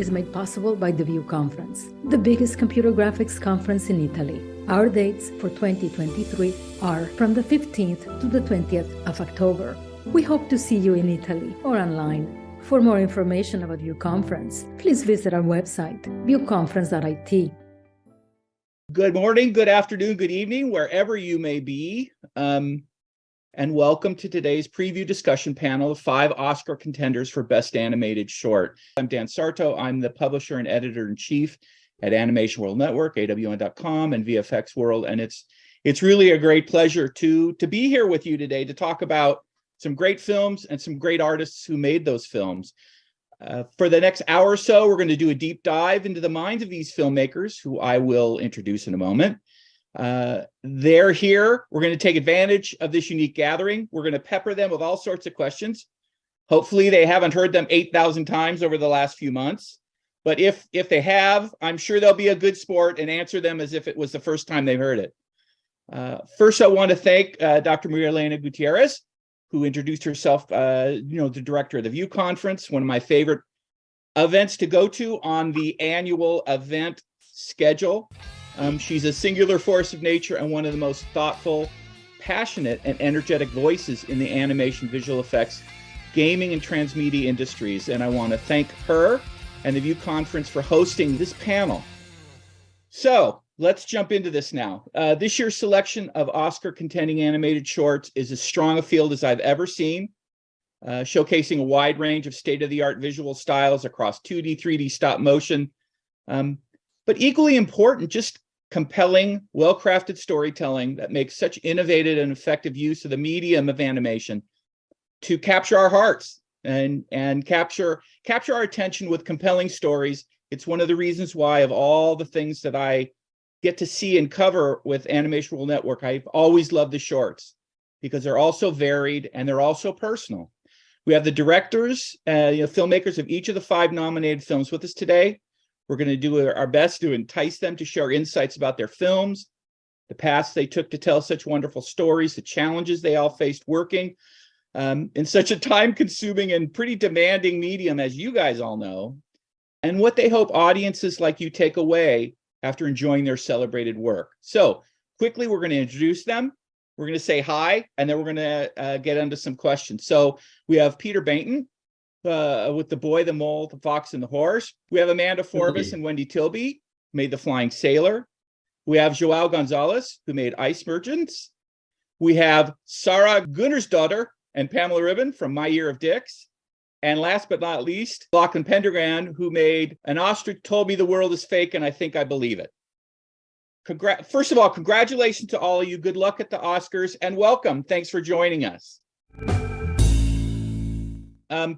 is made possible by the View Conference, the biggest computer graphics conference in Italy. Our dates for 2023 are from the 15th to the 20th of October. We hope to see you in Italy or online. For more information about View Conference, please visit our website, viewconference.it. Good morning, good afternoon, good evening, wherever you may be. And welcome to today's preview discussion panel of 5 Oscar contenders for Best Animated Short. I'm Dan Sarto. I'm the publisher and editor-in-chief at Animation World Network, AWN.com, and VFX World. And it's really a great pleasure to be here with you today to talk about some great films and some great artists who made those films. For the next hour or so, we're going to do a deep dive into the minds of these filmmakers, who I will introduce in a moment. They're here. We're going to take advantage of this unique gathering. We're going to pepper them with all sorts of questions. Hopefully they haven't heard them 8,000 times over the last few months. But if they have, I'm sure they'll be a good sport and answer them as if it was the first time they've heard it. First, I want to thank Dr. Maria Elena Gutierrez, who introduced herself, the director of the View Conference, one of my favorite events to go to on the annual event schedule. She's a singular force of nature and one of the most thoughtful, passionate, and energetic voices in the animation, visual effects, gaming, and transmedia industries. And I want to thank her and the View Conference for hosting this panel. So let's jump into this now. This year's selection of Oscar contending animated shorts is as strong a field as I've ever seen, showcasing a wide range of state-of-the-art visual styles across 2D, 3D, stop motion. But equally important, just compelling, well-crafted storytelling that makes such innovative and effective use of the medium of animation to capture our hearts and capture our attention with compelling stories. It's one of the reasons why, of all the things that I get to see and cover with Animation World Network, I've always loved the shorts because they're also varied and they're also personal. We have the directors, filmmakers of each of the 5 nominated films with us today. We're going to do our best to entice them to share insights about their films, the paths they took to tell such wonderful stories, the challenges they all faced working in such a time-consuming and pretty demanding medium, as you guys all know, and what they hope audiences like you take away after enjoying their celebrated work. So quickly, we're going to introduce them. We're going to say hi, and then we're going to get into some questions. So we have Peter Bainton, with The Boy, the Mole, the Fox, and the Horse. We have Amanda Forbes and Wendy Tilby, who made The Flying Sailor. We have Joao Gonzalez, who made Ice Merchants. We have Sarah Gunnarsdottir and Pamela Ribben from My Year of Dicks. And last but not least, Lachlan Pendergrass, who made An Ostrich Told Me the World is Fake, and I Think I Believe It. First of all, congratulations to all of you. Good luck at the Oscars, and welcome. Thanks for joining us.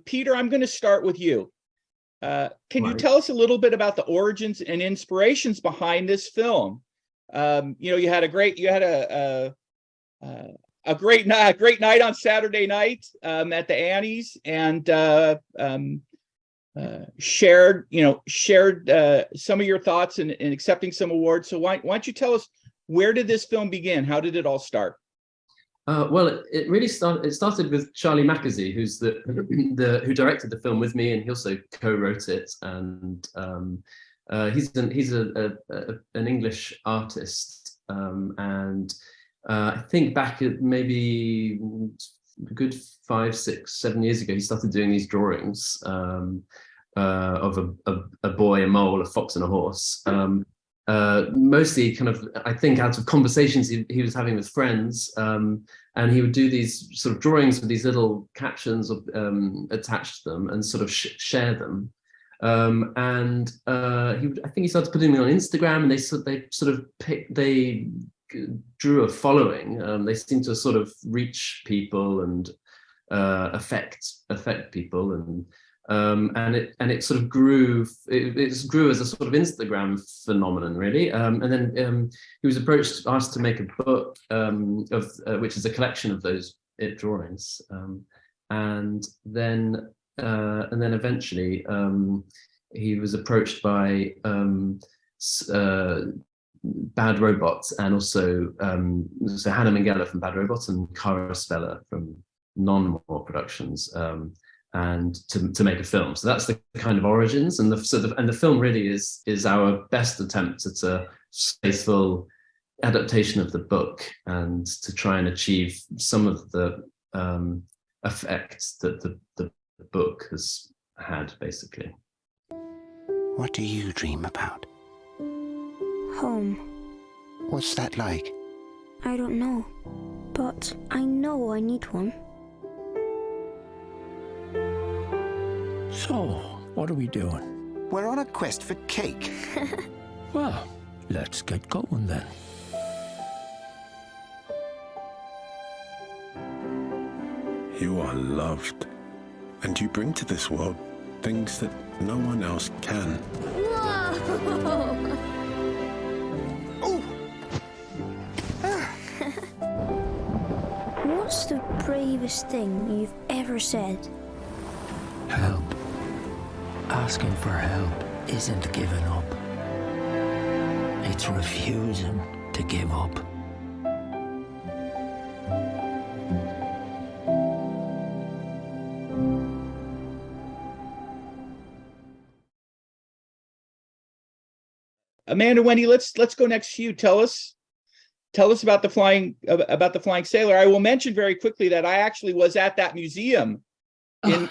Peter, I'm going to start with you. Can you tell us a little bit about the origins and inspirations behind this film? You had a great night on Saturday night at the Annies, and shared some of your thoughts in accepting some awards. So why don't you tell us, where did this film begin? How did it all start? Well, it really started with Charlie Mackesy, who's who directed the film with me, and he also co-wrote it. And he's an English artist, and I think back at maybe a good 5, 6, 7 years ago, he started doing these drawings of a boy, a mole, a fox, and a horse. Mostly kind of, I think, out of conversations he was having with friends, and he would do these sort of drawings with these little captions attached to them and sort of share them. I think he started putting them on Instagram, and they drew a following. They seemed to sort of reach people and affect people, and it sort of grew. It grew as a sort of Instagram phenomenon, really. And then he was asked to make a book which is a collection of those drawings, and then eventually he was approached by Bad Robots, and also so Hannah Minghella from Bad Robots and Cara Spella from Non-More Productions. and to make a film. So that's the kind of origins, and the film really is our best attempt at a faithful adaptation of the book, and to try and achieve some of the effects that the book has had, basically. What do you dream about? Home. What's that like? I don't know, but I know I need one. So, what are we doing? We're on a quest for cake. Well, let's get going then. You are loved, and you bring to this world things that no one else can. Whoa! What's the bravest thing you've ever said? Help. Asking for help isn't giving up. It's refusing to give up. Amanda, Wendy, let's go next to you. Tell us about the flying sailor. I will mention very quickly that I actually was at that museum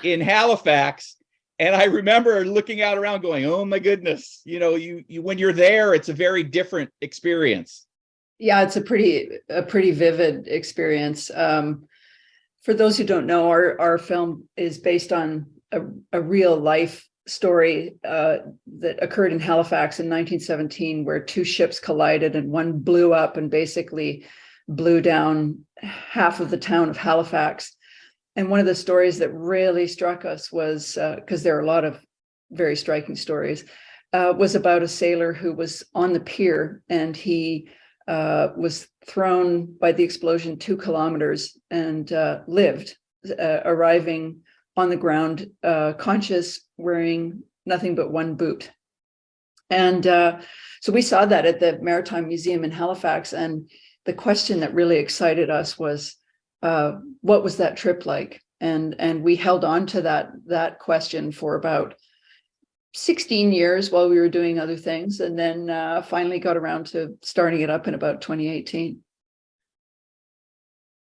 in Halifax, and I remember looking out around going, oh my goodness, you when you're there, it's a very different experience. Yeah, it's a pretty vivid experience. For those who don't know, our film is based on a real life story that occurred in Halifax in 1917, where two ships collided and one blew up and basically blew down half of the town of Halifax. And one of the stories that really struck us was, because there are a lot of very striking stories, was about a sailor who was on the pier, and he was thrown by the explosion 2 kilometers and lived, arriving on the ground, conscious, wearing nothing but one boot. And so we saw that at the Maritime Museum in Halifax. And the question that really excited us was, what was that trip like? And we held on to that question for about 16 years while we were doing other things, and then finally got around to starting it up in about 2018.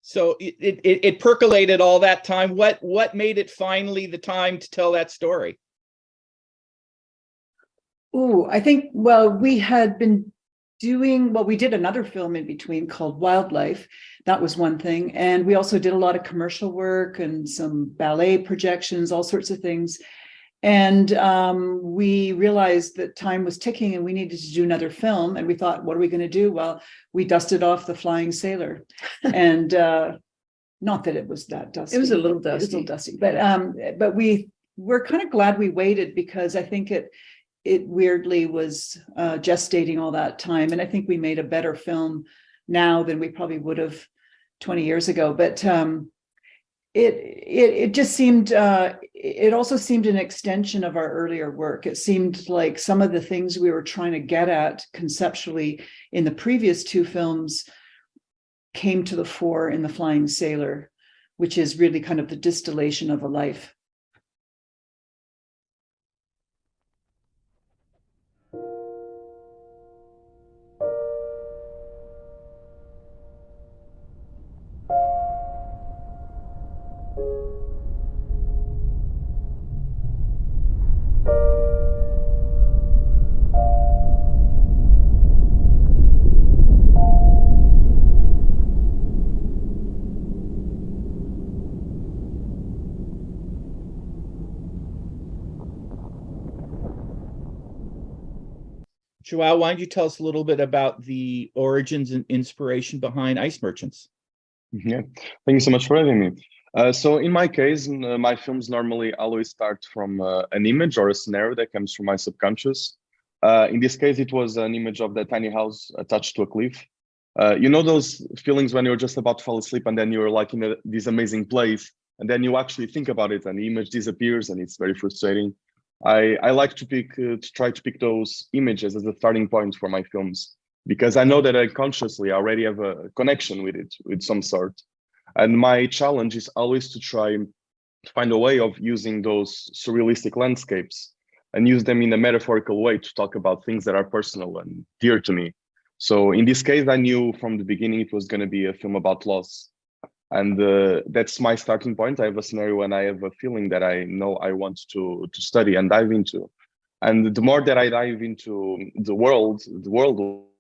So it percolated all that time. What made it finally the time to tell that story? I think, we had been we did another film in between called Wildlife. That was one thing. And we also did a lot of commercial work and some ballet projections, all sorts of things. And we realized that time was ticking and we needed to do another film. And we thought, what are we going to do? Well, we dusted off The Flying Sailor. And not that it was that dusty. It was a little dusty. But we're kind of glad we waited, because I think it weirdly was gestating all that time. And I think we made a better film now than we probably would have 20 years ago. But it just seemed, it also seemed an extension of our earlier work. It seemed like some of the things we were trying to get at conceptually in the previous 2 films came to the fore in The Flying Sailor, which is really kind of the distillation of a life. Joao, why don't you tell us a little bit about the origins and inspiration behind Ice Merchants? Yeah, thank you so much for having me. So in my case, my films normally always start from an image or a scenario that comes from my subconscious. In this case, it was an image of that tiny house attached to a cliff. You know those feelings when you're just about to fall asleep and then you're like in this amazing place, and then you actually think about it and the image disappears and it's very frustrating. I like to try to pick those images as a starting point for my films, because I know that I consciously already have a connection with it, with some sort. And my challenge is always to try find a way of using those surrealistic landscapes and use them in a metaphorical way to talk about things that are personal and dear to me. So in this case, I knew from the beginning it was going to be a film about loss. And that's my starting point. I have a scenario and I have a feeling that I know I want to study and dive into. And the more that I dive into the world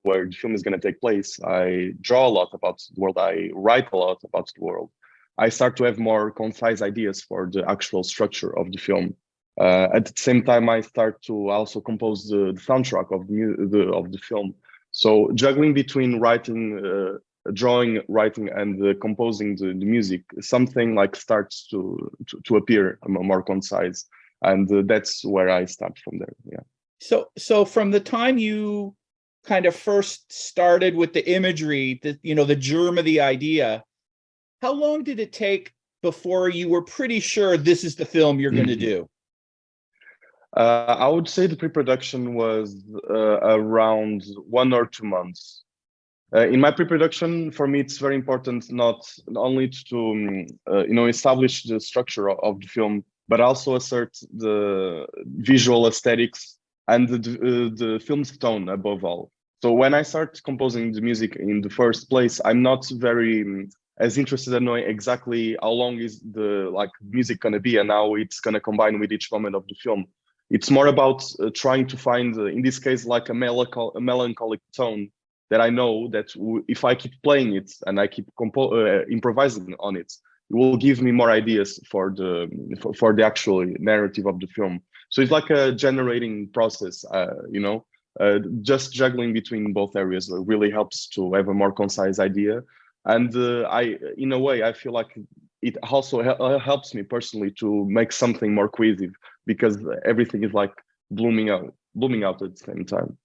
where the film is going to take place, I draw a lot about the world, I write a lot about the world. I start to have more concise ideas for the actual structure of the film. At the same time, I start to also compose the soundtrack of the film. So juggling between writing, drawing, writing, and composing the music, something like starts to appear more concise, and that's where I start from there. Yeah. So from the time you kind of first started with the imagery, the germ of the idea, how long did it take before you were pretty sure this is the film you're going to do? I would say the pre-production was around 1 or 2 months. In my pre-production, for me, it's very important not only to establish the structure of the film, but also assert the visual aesthetics and the film's tone above all. So when I start composing the music in the first place, I'm not very as interested in knowing exactly how long is the music going to be and how it's going to combine with each moment of the film. It's more about trying to find, in this case, like a melancholic tone that I know that if I keep playing it and I keep improvising on it, it will give me more ideas for the actual narrative of the film. So it's like a generating process, just juggling between both areas really helps to have a more concise idea. And in a way, I feel like it also helps me personally to make something more cohesive, because everything is like blooming out at the same time.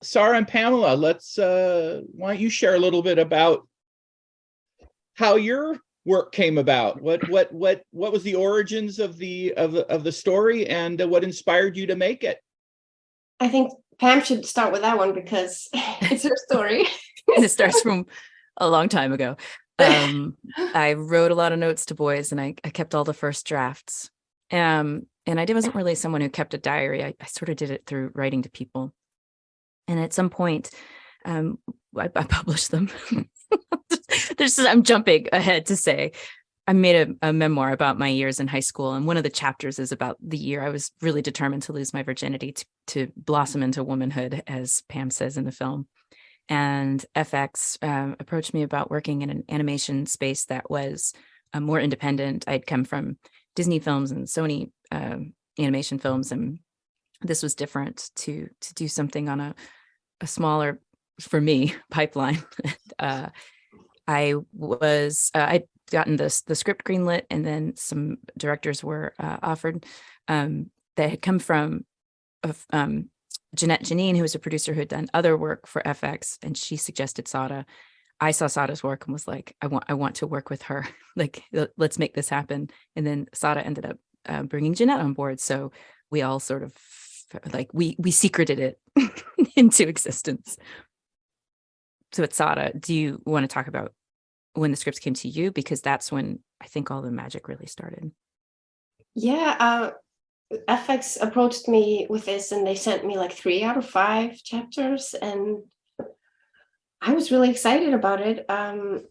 Sarah and Pamela, why don't you share a little bit about how your work came about? What was the origins of the story, and what inspired you to make it? I think Pam should start with that one because it's her story. It starts from a long time ago. I wrote a lot of notes to boys, and I kept all the first drafts. And I wasn't really someone who kept a diary. I sort of did it through writing to people. And at some point, I published them. I'm jumping ahead to say, I made a memoir about my years in high school. And one of the chapters is about the year I was really determined to lose my virginity, to blossom into womanhood, as Pam says in the film. And FX approached me about working in an animation space that was more independent. I'd come from Disney films and Sony animation films, and this was different to do something on a smaller, for me, pipeline. I'd gotten the script greenlit, and then some directors were offered that had come from Jeanette Janine, who was a producer who had done other work for FX, and she suggested Sada. I saw Sada's work and was like, I want to work with her. Like, let's make this happen. And then Sada ended up bringing Jeanette on board. So we all sort of we secreted it into existence. So at Sada, do you want to talk about when the scripts came to you? Because that's when I think all the magic really started. Yeah, FX approached me with this, and they sent me like 3 out of 5 chapters, and I was really excited about it. I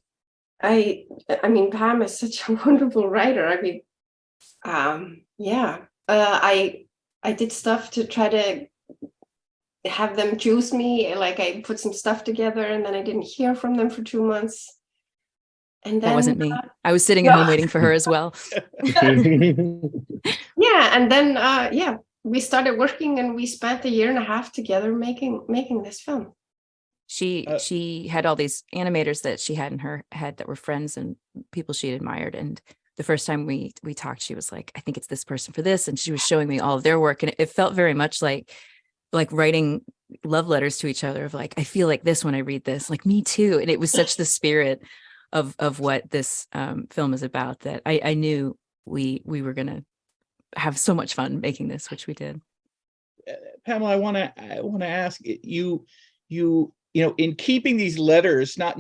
mean, Pam is such a wonderful writer. I mean, Yeah, I did stuff to try to have them choose me. Like I put some stuff together, and then I didn't hear from them for 2 months. And then That wasn't me. I was sitting at home waiting for her as well. Yeah, and then yeah, we started working, and we spent a year and a half together making this film. She had all these animators that she had in her head that were friends and people she admired. And the first time we talked, she was like, I think it's this person for this. And she was showing me all of their work. And it felt very much like writing love letters to each other of like, I feel like this when I read this, like me too. And it was such the spirit of what this film is about that I knew we were going to have so much fun making this, which we did. Pamela, I want to ask you, in keeping these letters, not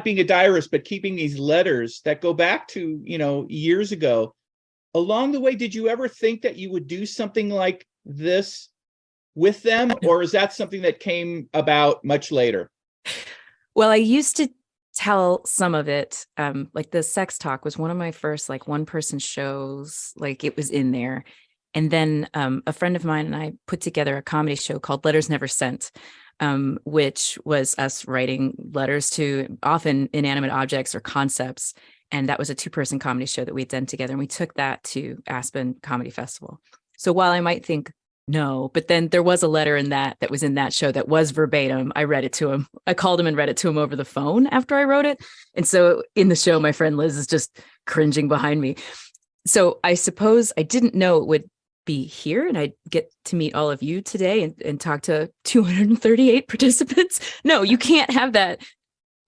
being a diarist, but keeping these letters that go back to, years ago, along the way, did you ever think that you would do something like this with them? Or is that something that came about much later? Well, I used to tell some of it, like the sex talk was one of my first like one person shows, like it was in there. And then a friend of mine and I put together a comedy show called Letters Never Sent, which was us writing letters to often inanimate objects or concepts. And that was a 2-person comedy show that we had done together. And we took that to Aspen Comedy Festival. So while I might think, no, but then there was a letter in that was in that show that was verbatim. I read it to him. I called him and read it to him over the phone after I wrote it. And so in the show, my friend Liz is just cringing behind me. So I suppose I didn't know it would be here and I'd get to meet all of you today and talk to 238 participants. No, you can't have that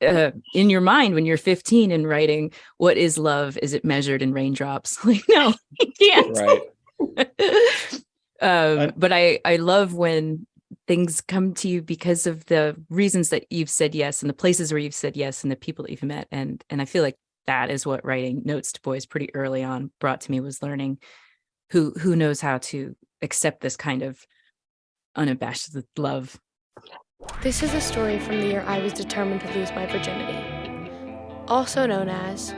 in your mind when you're 15 and writing, what is love? Is it measured in raindrops? Like, no, you can't. Right. But I love when things come to you because of the reasons that you've said yes and the places where you've said yes and the people that you've met. And I feel like that is what writing Notes to Boys pretty early on brought to me, was learning who knows how to accept this kind of unabashed love. This is a story from the year I was determined to lose my virginity, also known as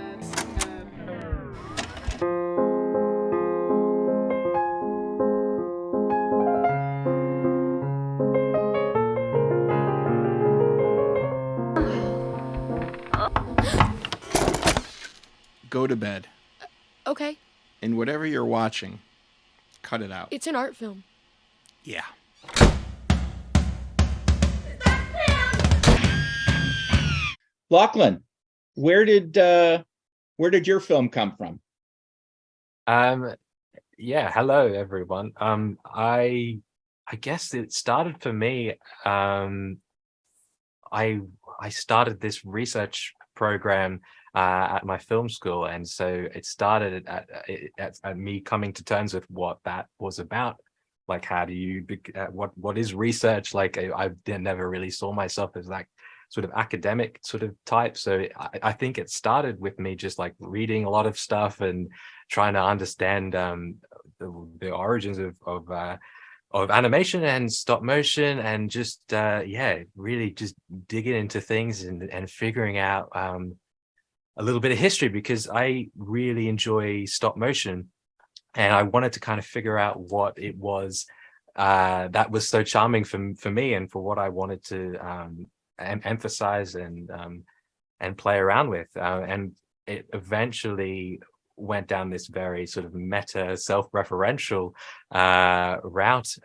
Go to bed. Okay. And whatever you're watching, cut it out. It's an art film. Yeah. Lachlan, where did your film come from? Yeah, hello everyone. I guess it started for me. I started this research program at my film school, and so it started at me coming to terms with what that was about. Like, how do you what is research? Like, I never really saw myself as like sort of academic sort of type. So I think it started with me just like reading a lot of stuff and trying to understand the origins of animation and stop motion, and just really just digging into things and figuring out a little bit of history, because I really enjoy stop motion, and I wanted to kind of figure out what it was that was so charming for me, and for what I wanted to emphasize and play around with, and it eventually went down this very sort of meta self-referential route,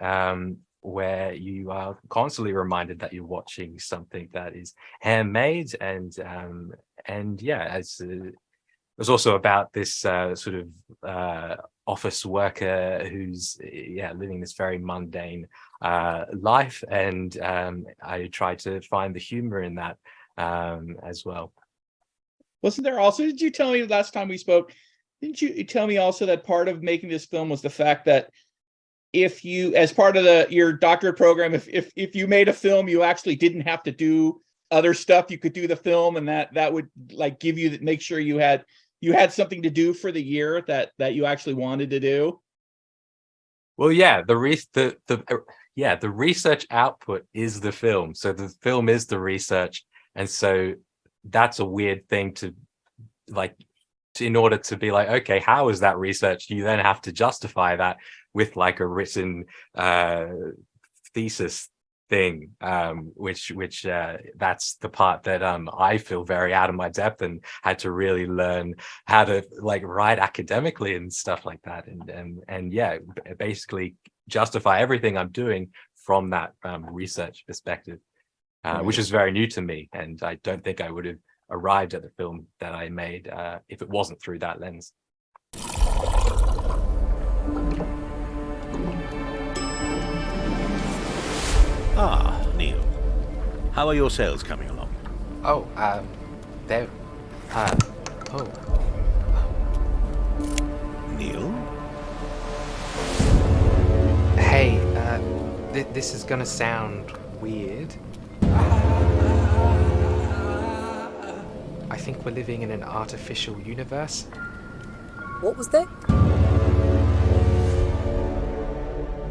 where you are constantly reminded that you're watching something that is handmade, and yeah, it was also about this sort of office worker who's living this very mundane life, and I tried to find the humor in that as well. Wasn't there also, did you tell me last time we spoke, didn't you tell me also that part of making this film was the fact that if you, as part of your doctorate program, if you made a film, you actually didn't have to do other stuff, you could do the film, and that would like give you, make sure you had something to do for the year that you actually wanted to do? Well, yeah, the research output is the film. So the film is the research. And so that's a weird thing to in order to be like, okay, how is that research? You then have to justify that with like a written thesis thing, which that's the part that I feel very out of my depth and had to really learn how to like write academically and stuff like that, and yeah, basically justify everything I'm doing from that research perspective, which is very new to me, and I don't think I would have arrived at the film that I made if it wasn't through that lens. Ah, Neil. How are your sales coming along? Oh, they're oh. Neil? Hey, this is gonna sound weird. I think we're living in an artificial universe. What was that?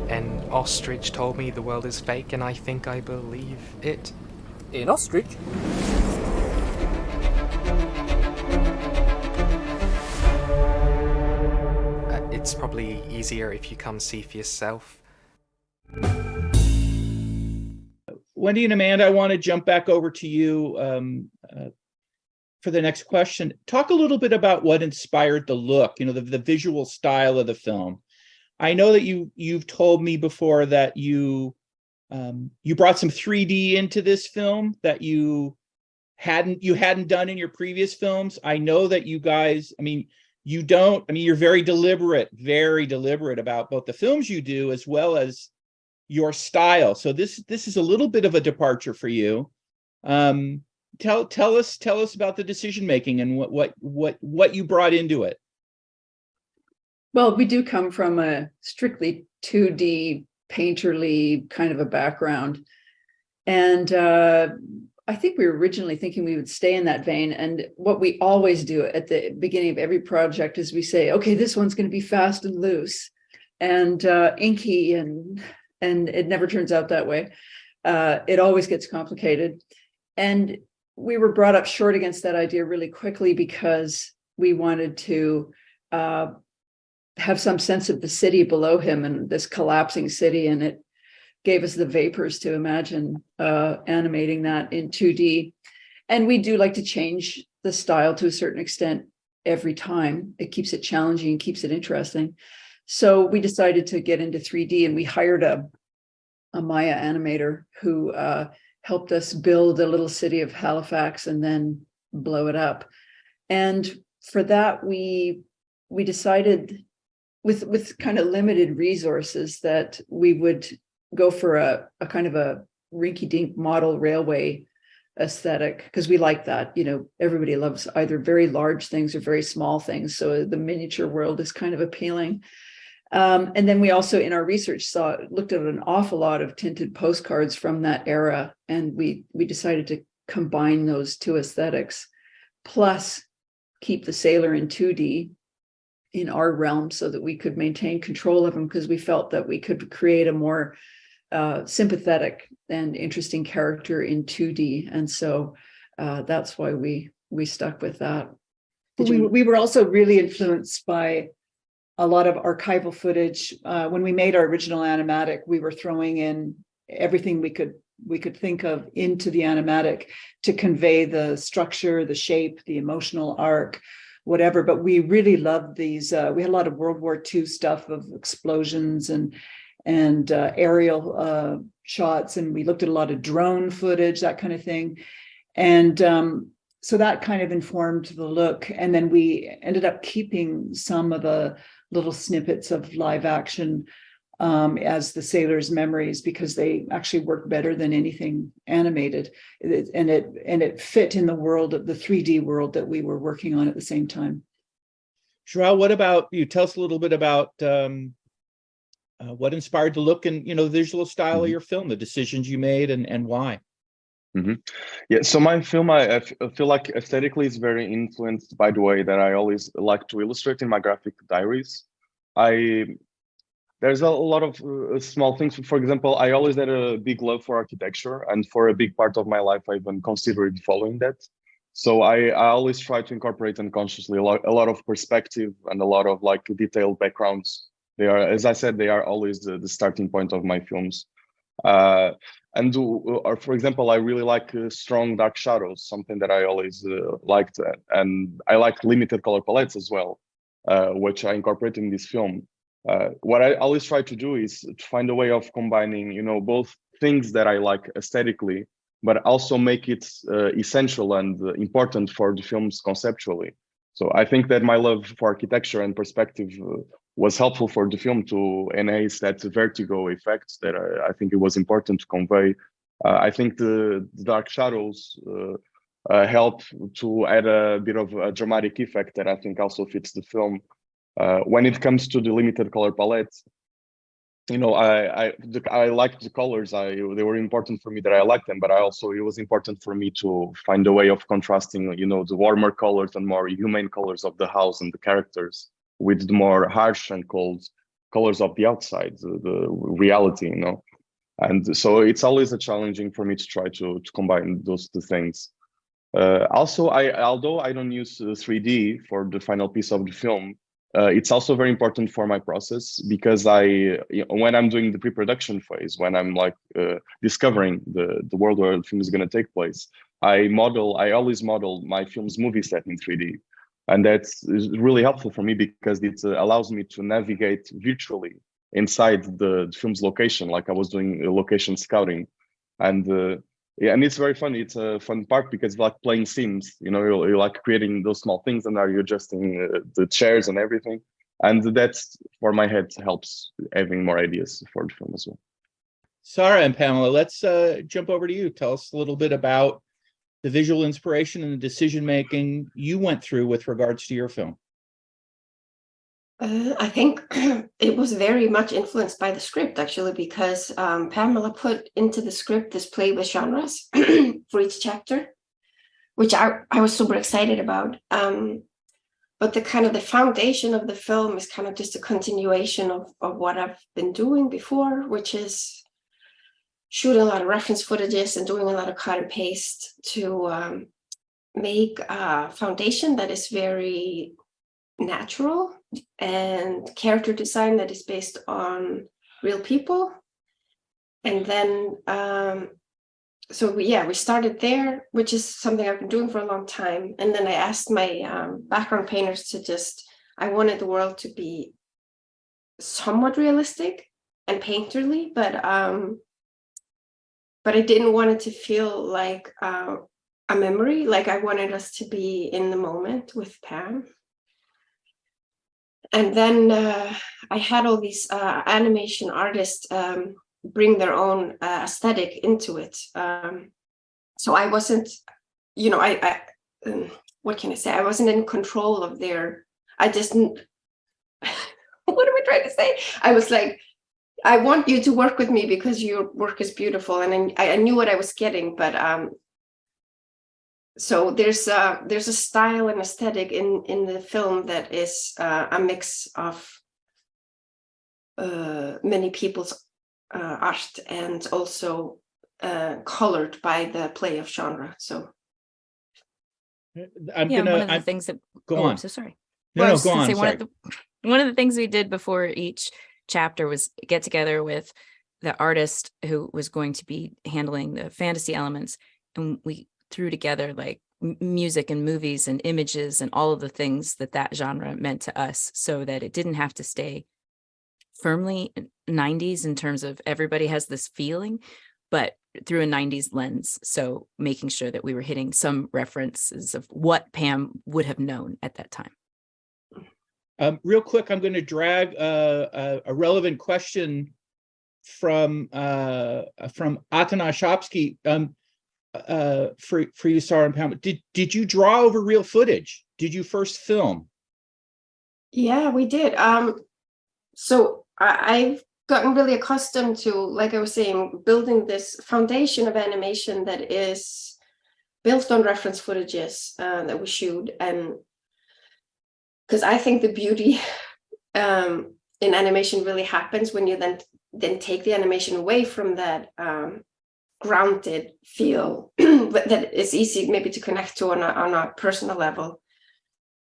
An ostrich told me the world is fake, and I think I believe it. An ostrich? It's probably easier if you come see for yourself. Wendy and Amanda, I want to jump back over to you for the next question. Talk a little bit about what inspired the look, the visual style of the film. I know that you've told me before that you brought some 3D into this film that you hadn't done in your previous films. I know that you guys, you're very deliberate about both the films you do as well as your style. So this is a little bit of a departure for you. Tell us about the decision making and what you brought into it. Well, we do come from a strictly 2D painterly kind of a background. And I think we were originally thinking we would stay in that vein. And what we always do at the beginning of every project is we say, okay, this one's going to be fast and loose and inky, and it never turns out that way. It always gets complicated. And we were brought up short against that idea really quickly because we wanted to have some sense of the city below him and this collapsing city, and it gave us the vapors to imagine animating that in 2D. And we do like to change the style to a certain extent every time. It keeps it challenging and keeps it interesting. So we decided to get into 3D, and we hired a Maya animator who helped us build a little city of Halifax and then blow it up. And for that, we decided with kind of limited resources that we would go for a kind of a rinky-dink model railway aesthetic, because we like that. Everybody loves either very large things or very small things. So the miniature world is kind of appealing. And then we also, in our research, looked at an awful lot of tinted postcards from that era, and we decided to combine those two aesthetics, plus keep the sailor in 2D in our realm so that we could maintain control of him, because we felt that we could create a more sympathetic and interesting character in 2D. And so that's why we stuck with that. We were also really influenced by a lot of archival footage. When we made our original animatic, we were throwing in everything we could think of into the animatic to convey the structure, the shape, the emotional arc, whatever. But we really loved these. We had a lot of World War II stuff of explosions and aerial shots, and we looked at a lot of drone footage, that kind of thing. And so that kind of informed the look. And then we ended up keeping some of the little snippets of live action as the sailors' memories, because they actually work better than anything animated. And it fit in the world of the 3D world that we were working on at the same time. Joelle, what about you? Tell us a little bit about what inspired the look and the visual style of your film, the decisions you made and why. Yeah, so my film, I feel like aesthetically is very influenced by the way that I always like to illustrate in my graphic diaries. There's a lot of small things. For example, I always had a big love for architecture, and for a big part of my life, I even considered following that. So I always try to incorporate unconsciously a lot of perspective and a lot of like detailed backgrounds. They are, as I said, they are always the starting point of my films. Or for example, I really like strong dark shadows, something that I always liked, and I like limited color palettes as well, which I incorporate in this film. What I always try to do is to find a way of combining, you know, both things that I like aesthetically, but also make it essential and important for the films conceptually. So I think that my love for architecture and perspective was helpful for the film to enhance that vertigo effect that I think it was important to convey. I think the dark shadows help to add a bit of a dramatic effect that I think also fits the film. When it comes to the limited color palette, you know, I liked the colors. They were important for me that I liked them, but it was important for me to find a way of contrasting, you know, the warmer colors and more humane colors of the house and the characters with the more harsh and cold colors of the outside, the reality, you know. And so it's always a challenging for me to try to combine those two things. Also, although I don't use 3D for the final piece of the film, it's also very important for my process because when I'm doing the pre-production phase, when I'm like discovering the world where the film is going to take place, I always model my film's movie set in 3D. And that's really helpful for me because it allows me to navigate virtually inside the film's location, like I was doing location scouting. And it's very fun. It's a fun part because like playing scenes, you know, you're like creating those small things and are you adjusting the chairs and everything. And that's, for my head, helps having more ideas for the film as well. Sarah and Pamela, let's jump over to you. Tell us a little bit about the visual inspiration and the decision-making you went through with regards to your film. I think it was very much influenced by the script, actually, because Pamela put into the script this play with genres for each chapter, which I was super excited about. But the foundation of the film is kind of just a continuation of what I've been doing before, which is shooting a lot of reference footages and doing a lot of cut and paste to make a foundation that is very natural and character design that is based on real people. And then we started there, which is something I've been doing for a long time. And then I asked my background painters I wanted the world to be somewhat realistic and painterly, but I didn't want it to feel like a memory. Like I wanted us to be in the moment with Pam. And then I had all these animation artists bring their own aesthetic into it. So I wasn't, you know, what can I say? I wasn't in control of what am I trying to say? I was like, I want you to work with me because your work is beautiful. And I knew what I was getting, but so there's a style and aesthetic in the film that is a mix of many people's art and also colored by the play of genre. So one of the things that go on. I'm so sorry. No, go on. One of the things we did before each chapter was get together with the artist who was going to be handling the fantasy elements, and we threw together like music and movies and images and all of the things that genre meant to us, so that it didn't have to stay firmly 90s in terms of everybody has this feeling, but through a 90s lens. So making sure that we were hitting some references of what Pam would have known at that time. Real quick, I'm going to drag a relevant question from Atana Shopsky for you, Sarah and Pam. Did you draw over real footage? Did you first film? Yeah, we did. So I've gotten really accustomed to, like I was saying, building this foundation of animation that is built on reference footages that we shoot. And because I think the beauty in animation really happens when you then take the animation away from that grounded feel that is easy maybe to connect to on a personal level.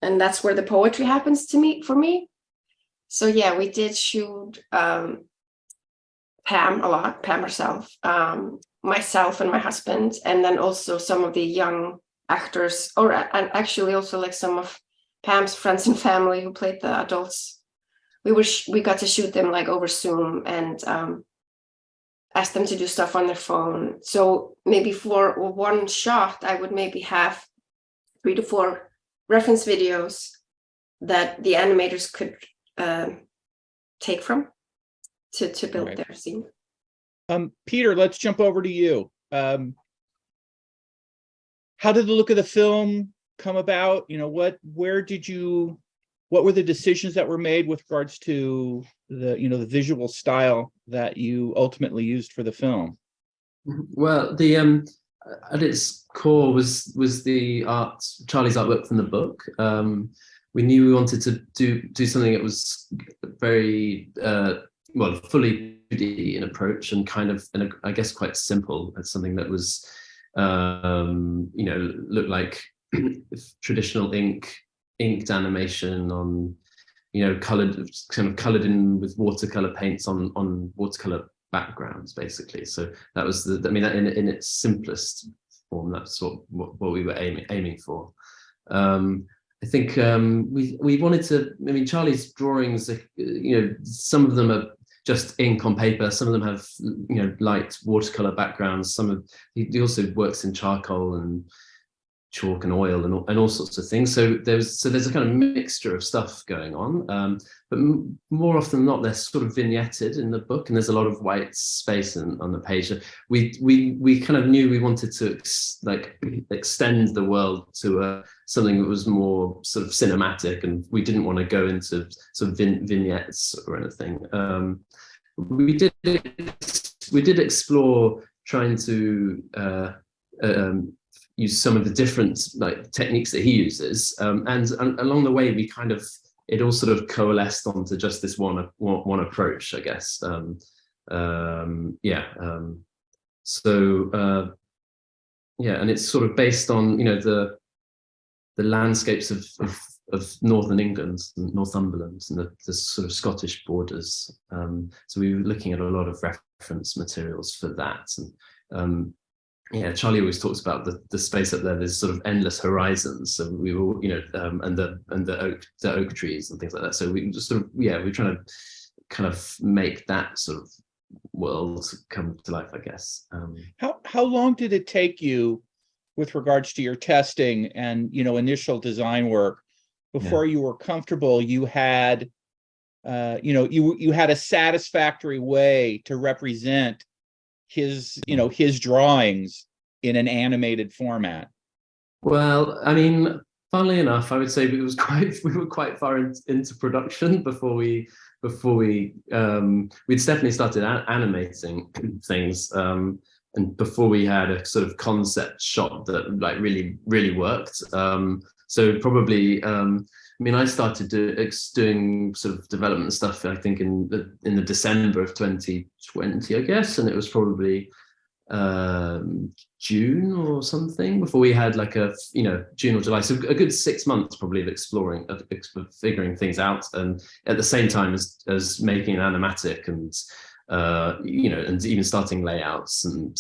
And that's where the poetry happens for me. So yeah, we did shoot Pam a lot, Pam herself, myself and my husband, and then also some of the young actors, and actually also like some of Pam's friends and family who played the adults. We got to shoot them like over Zoom and ask them to do stuff on their phone. So maybe for one shot, I would maybe have 3 to 4 reference videos that the animators could take from to build Right. their scene. Peter, let's jump over to you. How did the look of the film come about? What were the decisions that were made with regards to the visual style that you ultimately used for the film? Well, the at its core was the Charlie's artwork from the book. We knew we wanted to do something that was very fully 2D in approach and kind of, and I guess quite simple. It's something that was looked like traditional inked animation on colored in with watercolor paints on watercolor backgrounds, basically. So that was in its simplest form, that's what we were aiming for. I think we wanted to, Charlie's drawings, some of them are just ink on paper, some of them have light watercolor backgrounds, he also works in charcoal and chalk and oil and all sorts of things. So there's a kind of mixture of stuff going on, but more often than not, they're sort of vignetted in the book, and there's a lot of white space on the page. We kind of knew we wanted to extend the world to something that was more sort of cinematic, and we didn't want to go into sort of vignettes or anything. We did explore trying to use some of the different techniques that he uses, and along the way it all sort of coalesced onto just this one approach, I guess. And it's sort of based on the landscapes of northern England, Northumberland, and the sort of Scottish borders. So we were looking at a lot of reference materials for that, and Charlie always talks about the space up there. There's sort of endless horizons. So we were, and the oak trees and things like that. So we just sort of, we're trying to kind of make that sort of world come to life, I guess. How long did it take you, with regards to your testing and initial design work, before you were comfortable? You had, you had a satisfactory way to represent his drawings in an animated format? Well, funnily enough, I would say we were quite far into production before we'd definitely started animating things, and before we had a sort of concept shot that really worked. So probably, I started doing sort of development stuff, I think in the December of 2020, I guess, and it was probably June or something before we had June or July. So a good 6 months probably of exploring, of figuring things out, and at the same time as making an animatic and and even starting layouts and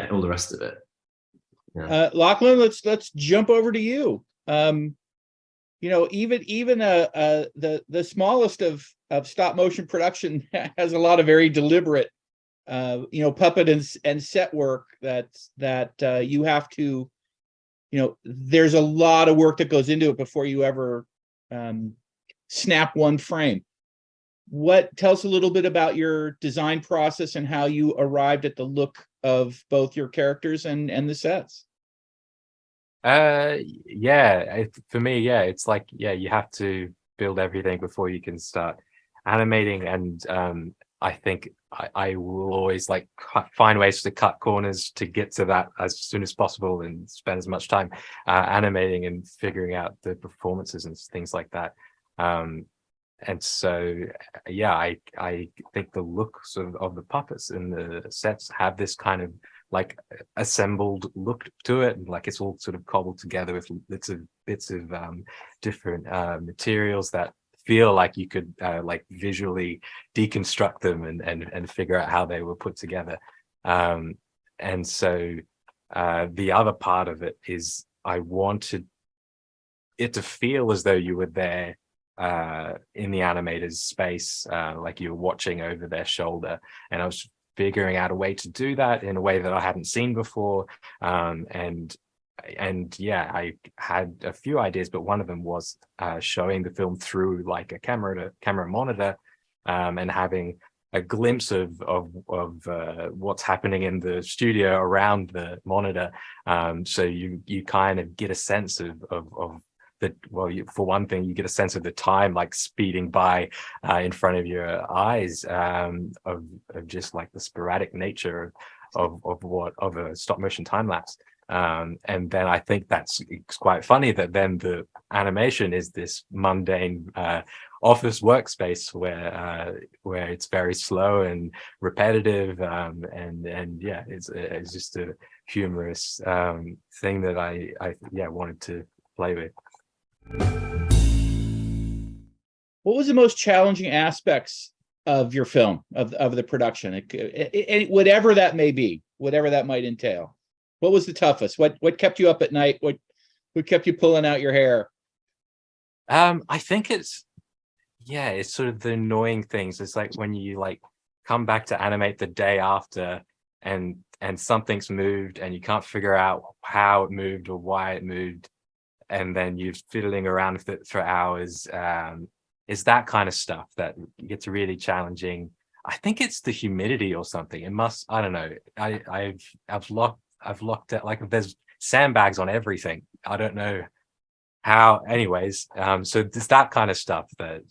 all the rest of it. Lachlan, let's jump over to you. Even the smallest of stop motion production has a lot of very deliberate puppet and set work that you have to, there's a lot of work that goes into it before you ever snap one frame. Tell us a little bit about your design process and how you arrived at the look of both your characters and the sets. For me, it's like, you have to build everything before you can start animating, and I think I will always find ways to cut corners to get to that as soon as possible and spend as much time animating and figuring out the performances and things like that. and so yeah, I think the looks of the puppets and the sets have this kind of like assembled look to it, and like it's all sort of cobbled together with bits of different materials that feel like you could like visually deconstruct them and figure out how they were put together. And so the other part of it is I wanted it to feel as though you were there in the animator's space, like you were watching over their shoulder. And I was figuring out a way to do that in a way that I hadn't seen before. And yeah, I had a few ideas, but one of them was showing the film through like a camera monitor, and having a glimpse of what's happening in the studio around the monitor. So you kind of get a sense of the, well, for one thing, you get a sense of the time like speeding by in front of your eyes, of just like the sporadic nature of a stop motion time lapse. And then I think it's quite funny that then the animation is this mundane office workspace where it's very slow and repetitive, and yeah, it's just a humorous thing that I wanted to play with. What was the most challenging aspects of your film, of the production, whatever that may be, whatever that might entail? What was the toughest? What kept you up at night? What kept you pulling out your hair? I think it's sort of the annoying things. It's like when you like come back to animate the day after and something's moved and you can't figure out how it moved or why it moved, and then you're fiddling around with it for hours. It's that kind of stuff that gets really challenging. I think it's the humidity or something. It must, I don't know. I've locked it, like there's sandbags on everything. I don't know how, anyways. So there's that kind of stuff that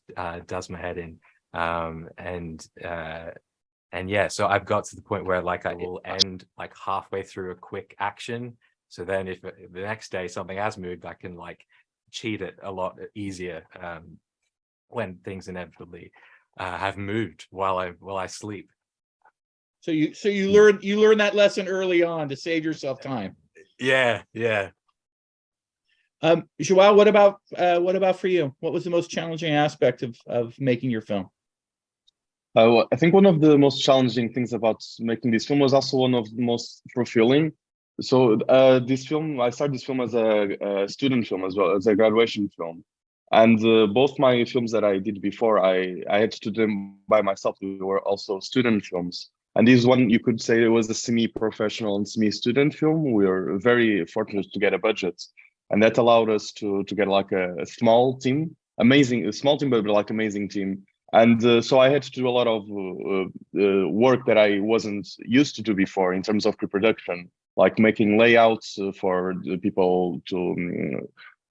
does my head in. And yeah, so I've got to the point where like I will end like halfway through a quick action. So then if the next day something has moved, I can like cheat it a lot easier when things inevitably have moved while I sleep. So you learn that lesson early on to save yourself time. Yeah. Joao, what about for you? What was the most challenging aspect of making your film? I think one of the most challenging things about making this film was also one of the most fulfilling. So this film, I started this film as a student film as well, as a graduation film. And both my films that I did before, I had to do them by myself. They were also student films. And this one, you could say it was a semi-professional and semi-student film. We were very fortunate to get a budget. And that allowed us to get like a small team, a small team, but like amazing team. And so I had to do a lot of work that I wasn't used to do before in terms of pre-production, like making layouts for the people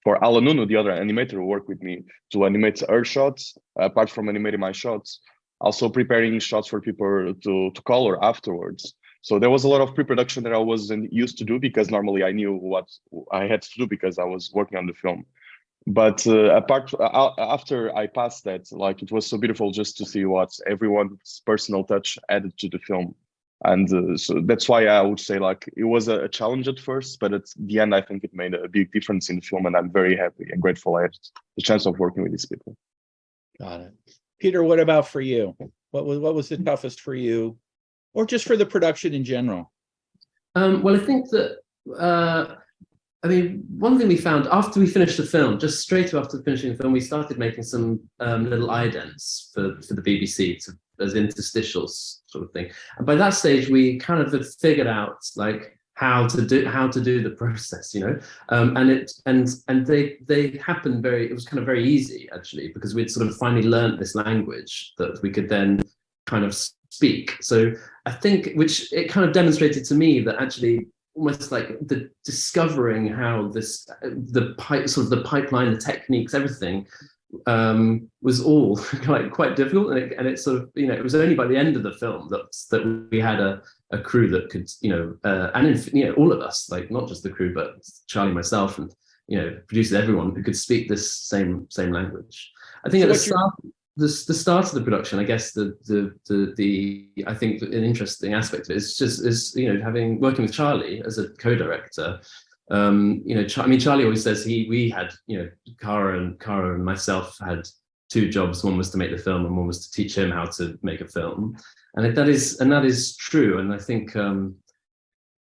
for Alan Nuno, the other animator who worked with me, to animate her shots, apart from animating my shots. Also preparing shots for people to color afterwards. So there was a lot of pre-production that I wasn't used to do, because normally I knew what I had to do because I was working on the film. But after I passed that, like it was so beautiful just to see what everyone's personal touch added to the film. And so that's why I would say like it was a challenge at first, but at the end, I think it made a big difference in the film, and I'm very happy and grateful I had the chance of working with these people. Got it. Peter, what about for you? What was the toughest for you, or just for the production in general? Well, I think that one thing we found after we finished the film, just straight after finishing the film, we started making some little idents for the BBC as interstitials sort of thing. And by that stage, we kind of had figured out like how to do the process, you know, and they happened it was kind of very easy actually, because we'd sort of finally learned this language that we could then kind of speak. So I think, which it kind of demonstrated to me that actually almost like the discovering how the pipeline, the techniques, everything was all like quite difficult, and it sort of, you know, it was only by the end of the film that we had a crew that could, you know, and all of us, like not just the crew, but Charlie, myself, and, you know, producers, everyone who could speak this same language. I think at the start, the start of the production, I guess I think an interesting aspect of it is working with Charlie as a co-director. Charlie always says we had, Cara and myself had two jobs. One was to make the film, and one was to teach him how to make a film. And that is true. And I think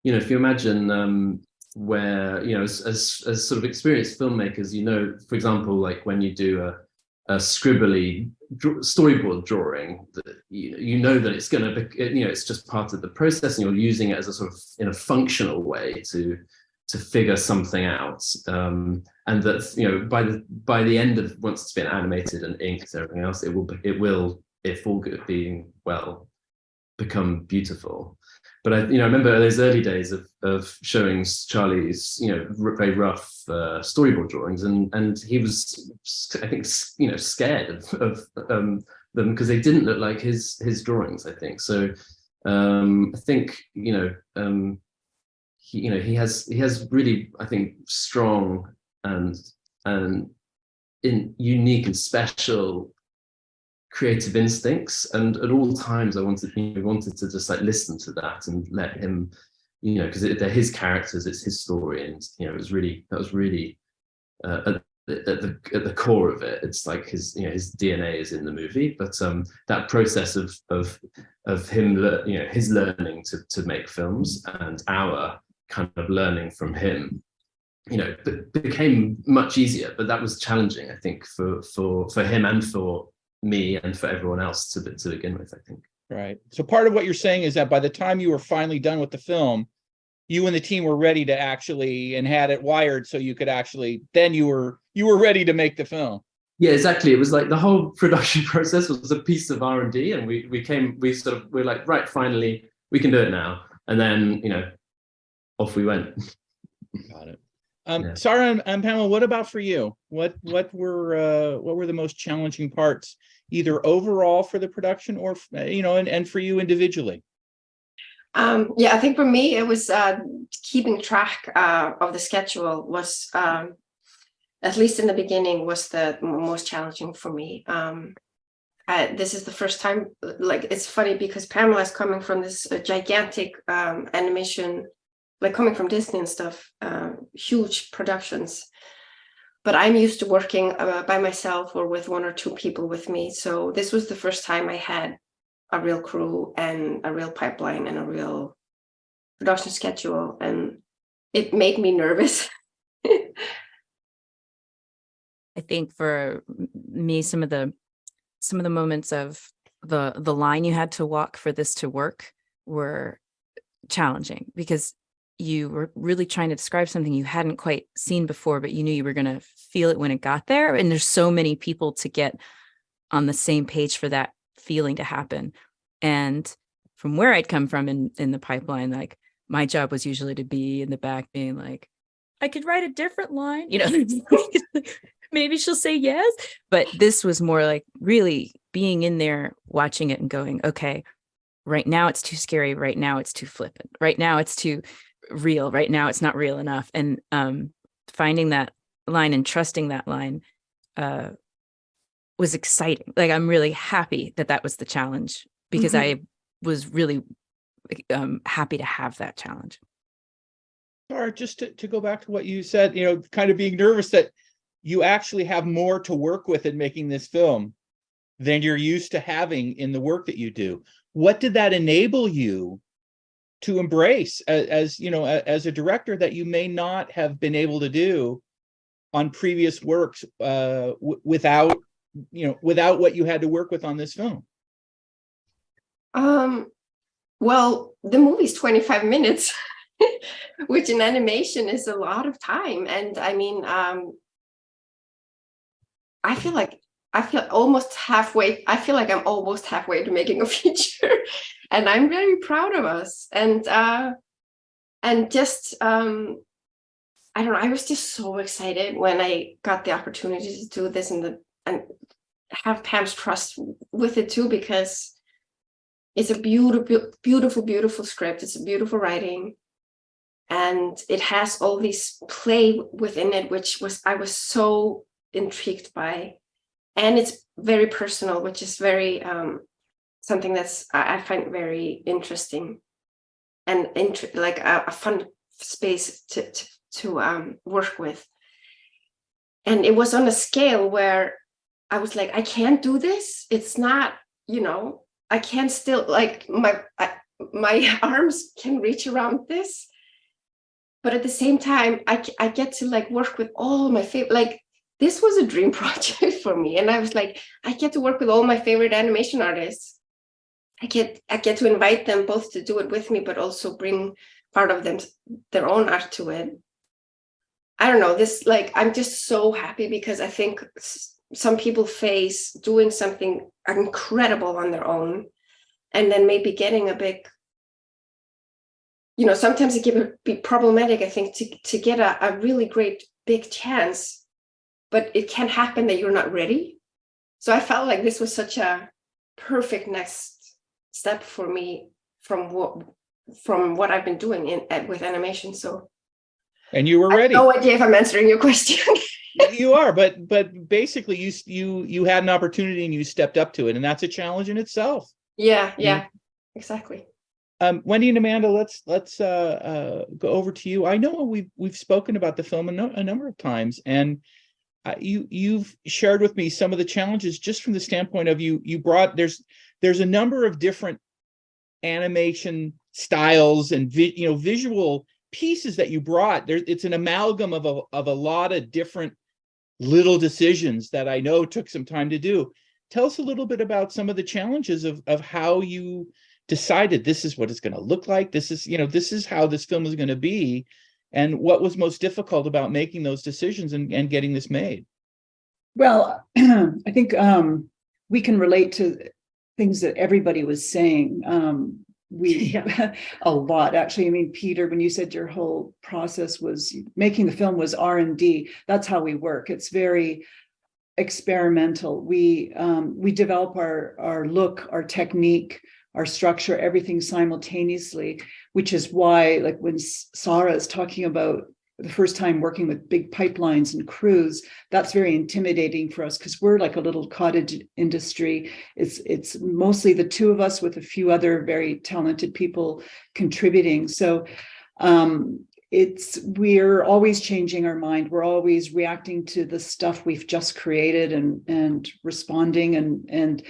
if you imagine where as sort of experienced filmmakers, for example, like when you do a scribbly storyboard drawing, that that it's going to be, it's just part of the process, and you're using it as a sort of in a functional way to figure something out, and that by the end of, once it's been animated and inked and everything else, it will if all good, being well, become beautiful. But I remember those early days of showing Charlie's very rough storyboard drawings, and he was, I think, scared of them because they didn't look like his drawings, I think. So I think he has really, I think, strong and unique and special creative instincts, and at all times I wanted to just like listen to that and let him, because they're his characters, it's his story, and that was really at the core of it. It's like his DNA is in the movie, but that process of him, his learning to make films and our kind of learning from him, became much easier. But that was challenging, I think, for him and for me and for everyone else to begin with, I think. Right. So part of what you're saying is that by the time you were finally done with the film, you and the team were ready to actually, and had it wired so you could actually, then you were ready to make the film. Yeah, exactly. It was like the whole production process was a piece of R&D, and we're like, right, finally we can do it now. And then, off we went. Got it. Sarah and Pamela, what about for you? What were the most challenging parts, either overall for the production or and for you individually? I think for me it was keeping track of the schedule was, at least in the beginning, was the most challenging for me. This is the first time, like, it's funny because Pamela is coming from this gigantic animation, like coming from Disney and stuff, huge productions. But I'm used to working by myself or with one or two people with me. So this was the first time I had a real crew and a real pipeline and a real production schedule. And it made me nervous. I think for me, some of the moments of the line you had to walk for this to work were challenging, because you were really trying to describe something you hadn't quite seen before, but you knew you were going to feel it when it got there. And there's so many people to get on the same page for that feeling to happen. And from where I'd come from in the pipeline, like, my job was usually to be in the back being like, I could write a different line, maybe she'll say yes. But this was more like really being in there, watching it and going, okay, right now it's too scary. Right now it's too flippant. Right now it's too real. Right now it's not real enough. And finding that line and trusting that line was exciting. Like, I'm really happy that was the challenge, because I was really happy to have that challenge. Or just to go back to what you said, kind of being nervous that you actually have more to work with in making this film than you're used to having in the work that you do. What did that enable you to embrace as a director that you may not have been able to do on previous works without what you had to work with on this film? Well, the movie's 25 minutes, which in animation is a lot of time. And I mean, I feel like I'm almost halfway to making a feature, and I'm very proud of us. And just, I don't know, I was just so excited when I got the opportunity to do this and have Pam's trust with it too, because it's a beautiful, beautiful, beautiful script. It's a beautiful writing. And it has all these play within it, which I was so intrigued by. and it's very personal, which is very something that's I find very interesting and like a fun space to work with. And it was on a scale where I was like, I can't do this. It's not, I can't still, like, my arms can reach around this. But at the same time, I get to like work with all my favorite, like, this was a dream project for me. And I was like, I get to work with all my favorite animation artists. I get to invite them both to do it with me, but also bring part of their own art to it. I don't know, this, like, I'm just so happy because I think some people face doing something incredible on their own and then maybe getting a big, sometimes it can be problematic, I think, to get a really great big chance, but it can happen that you're not ready. So I felt like this was such a perfect next step for me from what I've been doing with animation. So, and you were ready. I have no idea if I'm answering your question. You are, but basically you had an opportunity and you stepped up to it, and that's a challenge in itself. Yeah, exactly. Wendy and Amanda, let's go over to you. I know we've spoken about the film a number of times, and you've shared with me some of the challenges just from the standpoint of you brought there's a number of different animation styles and visual pieces that you brought. It's an amalgam of a lot of different little decisions that I know took some time to do. Tell us a little bit about some of the challenges of how you decided this is what it's going to look like. This is how this film is going to be, and what was most difficult about making those decisions and getting this made. Well, I think we can relate to things that everybody was saying. A lot, actually. I mean, Peter, when you said your whole process was making the film was R&D, that's how we work. It's very experimental. We develop our look, our technique, our structure, everything simultaneously, which is why, like, when Sarah is talking about the first time working with big pipelines and crews, that's very intimidating for us because we're like a little cottage industry. It's mostly the two of us with a few other very talented people contributing. So we're always changing our mind. We're always reacting to the stuff we've just created and responding, and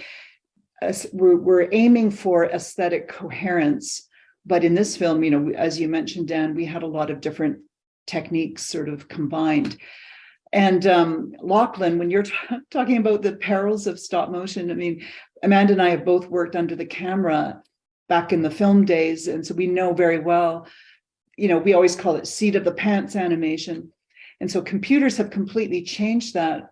we're aiming for aesthetic coherence. But in this film, as you mentioned, Dan, we had a lot of different techniques sort of combined. And Lachlan, when you're talking about the perils of stop motion, I mean, Amanda and I have both worked under the camera back in the film days, and so we know very well, we always call it seat of the pants animation. And so computers have completely changed that.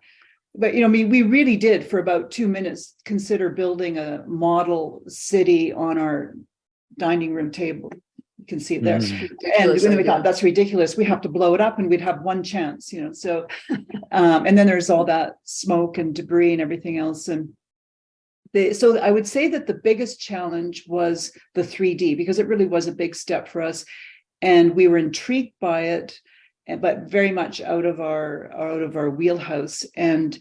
But, we really did, for about 2 minutes, consider building a model city on our dining room table. You can see it there. And then we thought, that's ridiculous. We have to blow it up and we'd have one chance, so, and then there's all that smoke and debris and everything else. And so I would say that the biggest challenge was the 3D, because it really was a big step for us. And we were intrigued by it, but very much out of our wheelhouse. And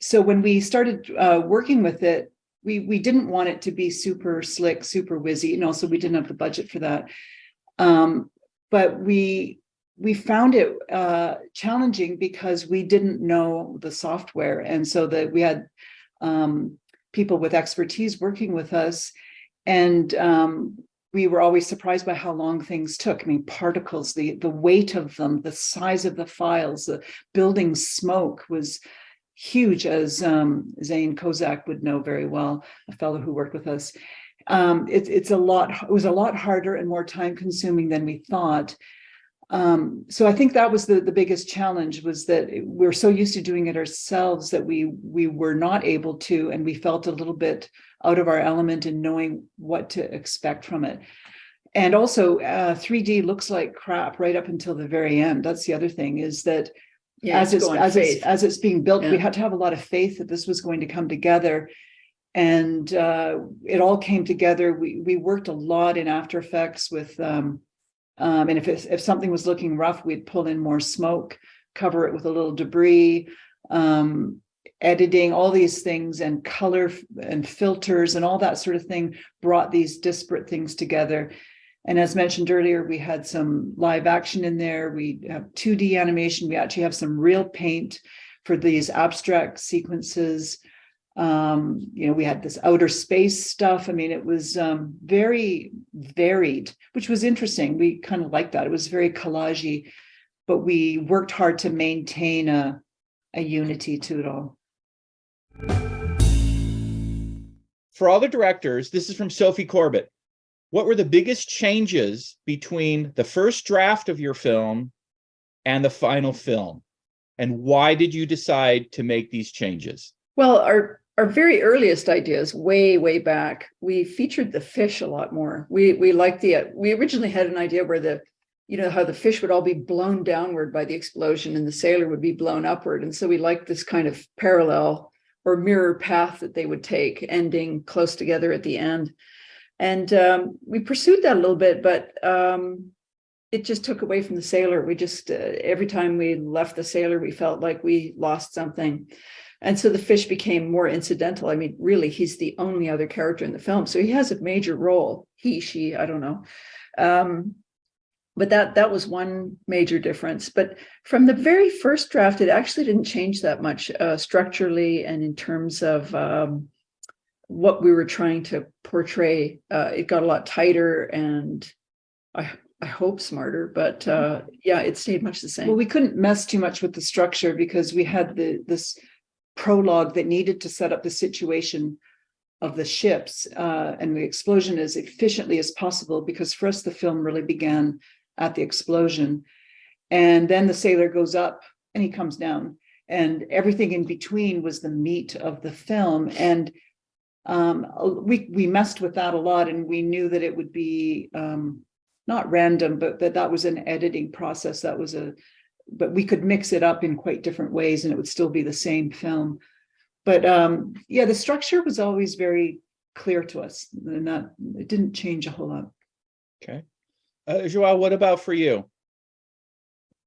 so when we started working with it, we didn't want it to be super slick, super whizzy, so we didn't have the budget for that. But we found it challenging because we didn't know the software, and so that we had people with expertise working with us, and we were always surprised by how long things took. I mean, particles, the weight of them, the size of the files, the building smoke was huge, as Zane Kozak would know very well, a fellow who worked with us. It was a lot harder and more time consuming than we thought. So I think that was the biggest challenge, was that we're so used to doing it ourselves that we were not able to, and we felt a little bit out of our element in knowing what to expect from it. And also 3D looks like crap right up until the very end. That's the other thing, is that as it's being built, we had to have a lot of faith that this was going to come together. And it all came together. We worked a lot in After Effects with, and if something was looking rough, we'd pull in more smoke, cover it with a little debris. editing, all these things, and color and filters and all that sort of thing brought these disparate things together. And as mentioned earlier, we had some live action in there. We have 2D animation. We actually have some real paint for these abstract sequences. We had this outer space stuff. I mean, it was very varied, which was interesting. We kind of liked that. It was very collagey, but we worked hard to maintain a unity to it all. For all the directors, this is from Sophie Corbett. What were the biggest changes between the first draft of your film and the final film? And why did you decide to make these changes? Well, our very earliest ideas, way back, we featured the fish a lot more. We liked we originally had an idea where how the fish would all be blown downward by the explosion and the sailor would be blown upward. And so we liked this kind of parallel or mirror path that they would take, ending close together at the end. And we pursued that a little bit, but it just took away from the sailor. We just, every time we left the sailor, we felt like we lost something. And so the fish became more incidental. I mean, really, he's the only other character in the film. So he has a major role. He, she, I don't know. But that was one major difference. But from the very first draft, it actually didn't change that much structurally and in terms of what we were trying to portray. It got a lot tighter and I hope smarter, but yeah, it stayed much the same. Well, we couldn't mess too much with the structure because we had this prologue that needed to set up the situation of the ships and the explosion as efficiently as possible, because for us, the film really began at the explosion. And then the sailor goes up and he comes down, and everything in between was the meat of the film. And we messed with that a lot, and we knew that it would be not random, but that was an editing process. But we could mix it up in quite different ways and it would still be the same film. But yeah, the structure was always very clear to us, and that it didn't change a whole lot. Okay. Joao, what about for you?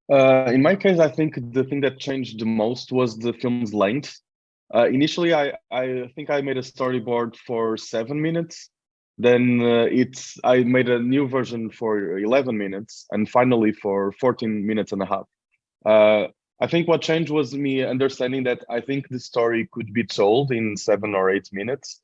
In my case, I think the thing that changed the most was the film's length. Initially, I think I made a storyboard for 7 minutes. Then I made a new version for 11 minutes, and finally for 14 minutes and a half. I think what changed was me understanding that I think the story could be told in 7 or 8 minutes,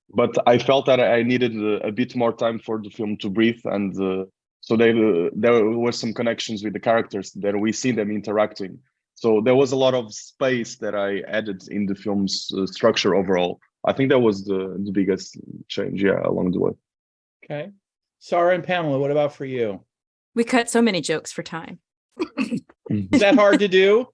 but I felt that I needed a bit more time for the film to breathe, and so there were some connections with the characters that we see them interacting. So there was a lot of space that I added in the film's structure overall. I think that was the biggest change, yeah, along the way. Okay. Sarah and Pamela, what about for you? We cut so many jokes for time. Is that hard to do?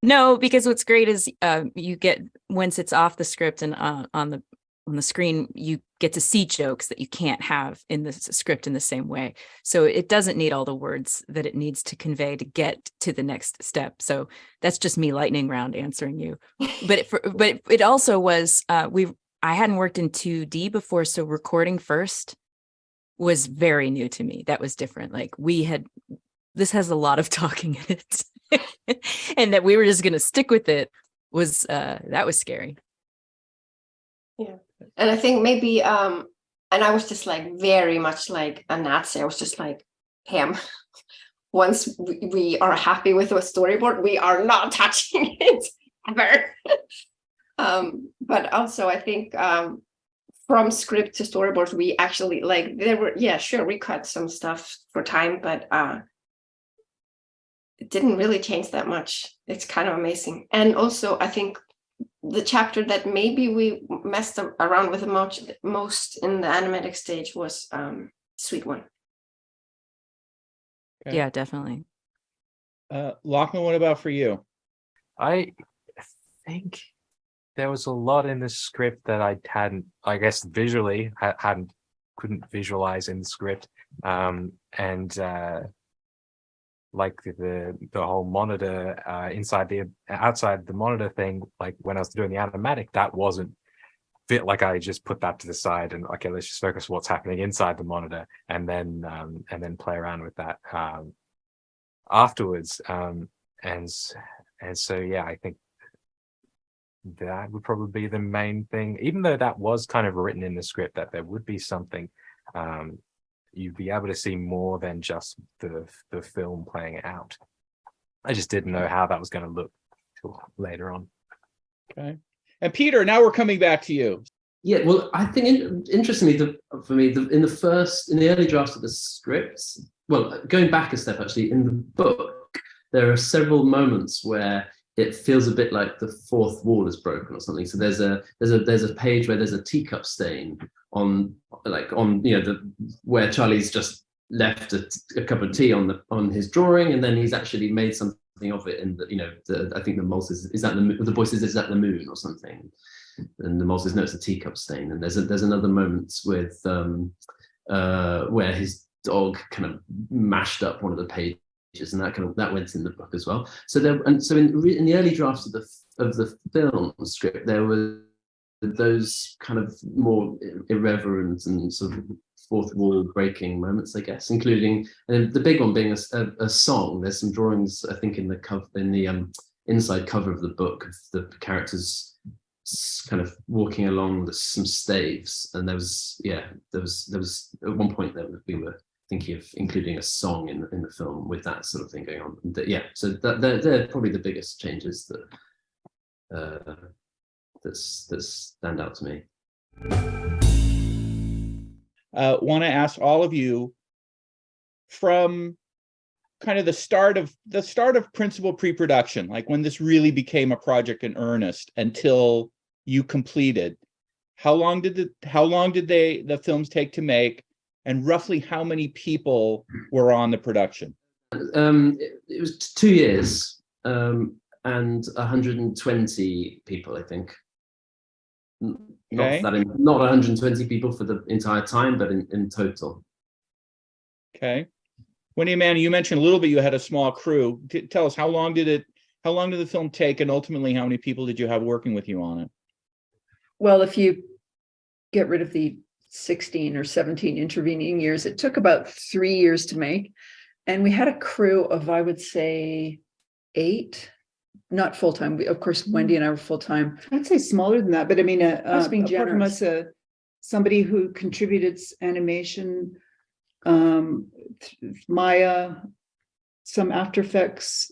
No, because what's great is you get, once it's off the script and on the screen, you get to see jokes that you can't have in the script in the same way. So it doesn't need all the words that it needs to convey to get to the next step. So that's just me lightning round answering you. But it also was I hadn't worked in 2D before, so recording first was very new to me. That was different. Like this has a lot of talking in it, and that we were just going to stick with it was that was scary. Yeah. And I think maybe, and I was just like very much like a Nazi. I was just like, Pam, once we are happy with a storyboard, we are not touching it ever. But also I think from script to storyboards, we actually we cut some stuff for time, but it didn't really change that much. It's kind of amazing. And also I think the chapter that maybe we messed around with the most in the animatic stage was Sweet One. Okay. Yeah, definitely. Lachlan, what about for you? I think there was a lot in the script that I hadn't, I guess visually, couldn't visualize in the script. Like the whole monitor outside the monitor thing, like when I was doing the animatic, that wasn't fit. Like I just put that to the side and okay, let's just focus on what's happening inside the monitor, and then play around with that afterwards. And so yeah, I think that would probably be the main thing, even though that was kind of written in the script that there would be something, you'd be able to see more than just the film playing it out. I just didn't know how that was going to look till later on. Okay. And Peter, now we're coming back to you. Yeah, well, I think interestingly, for me, in the early drafts of the scripts, well, going back a step actually, in the book, there are several moments where it feels a bit like the fourth wall is broken or something. So there's a page where there's a teacup stain on where Charlie's just left a cup of tea on his drawing, and then he's actually made something of it. And I think the mouse is that the voice is that the moon or something. And the mouse says, no, it's a teacup stain. And there's another moment with where his dog kind of mashed up one of the pages, and that went in the book as well. So in the early drafts of the film script, there were those kind of more irreverent and sort of fourth wall breaking moments, I guess, including, and the big one being a song. There's some drawings, I think, in the inside cover of the book of the characters kind of walking along some staves, and there was at one point that we were thinking of including a song in the film with that sort of thing going on. So they're probably the biggest changes that stand out to me. Want to ask all of you, from kind of the start of principal pre-production, like when this really became a project in earnest until you completed, how long did the films take to make, and roughly how many people were on the production? It was 2 years, and 120 people, I think. Okay. Not 120 people for the entire time, but in total. Okay. Wendy and Amanda, you mentioned a little bit you had a small crew. Tell us, how long did the film take, and ultimately how many people did you have working with you on it? Well, if you get rid of the 16 or 17 intervening years, it took about 3 years to make. And we had a crew of, I would say, 8, not full-time. Of course, Wendy and I were full-time. I'd say smaller than that, but I mean, That's being apart from generous. us, somebody who contributed animation, Maya, some After Effects,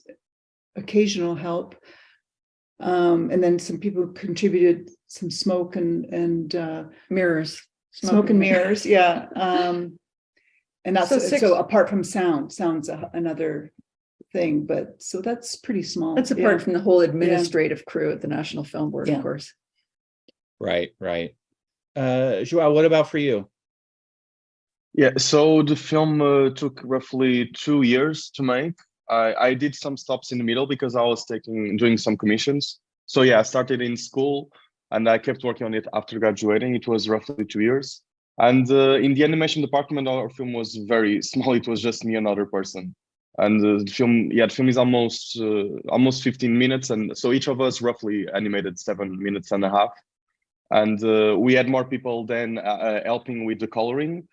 occasional help, and then some people who contributed some smoke and mirrors, smoke and mirrors, yeah. And that's so apart from sound's another thing, but so that's pretty small. That's apart from the whole administrative crew at the National Film Board, of course. Right. Joao, what about for you? Yeah, so the film took roughly 2 years to make. I did some stops in the middle because I was doing some commissions. So yeah, I started in school and I kept working on it after graduating. It was roughly 2 years. And in the animation department, our film was very small. It was just me and another person. And the film is almost 15 minutes. And so each of us roughly animated 7 minutes and a half. And we had more people then helping with the coloring.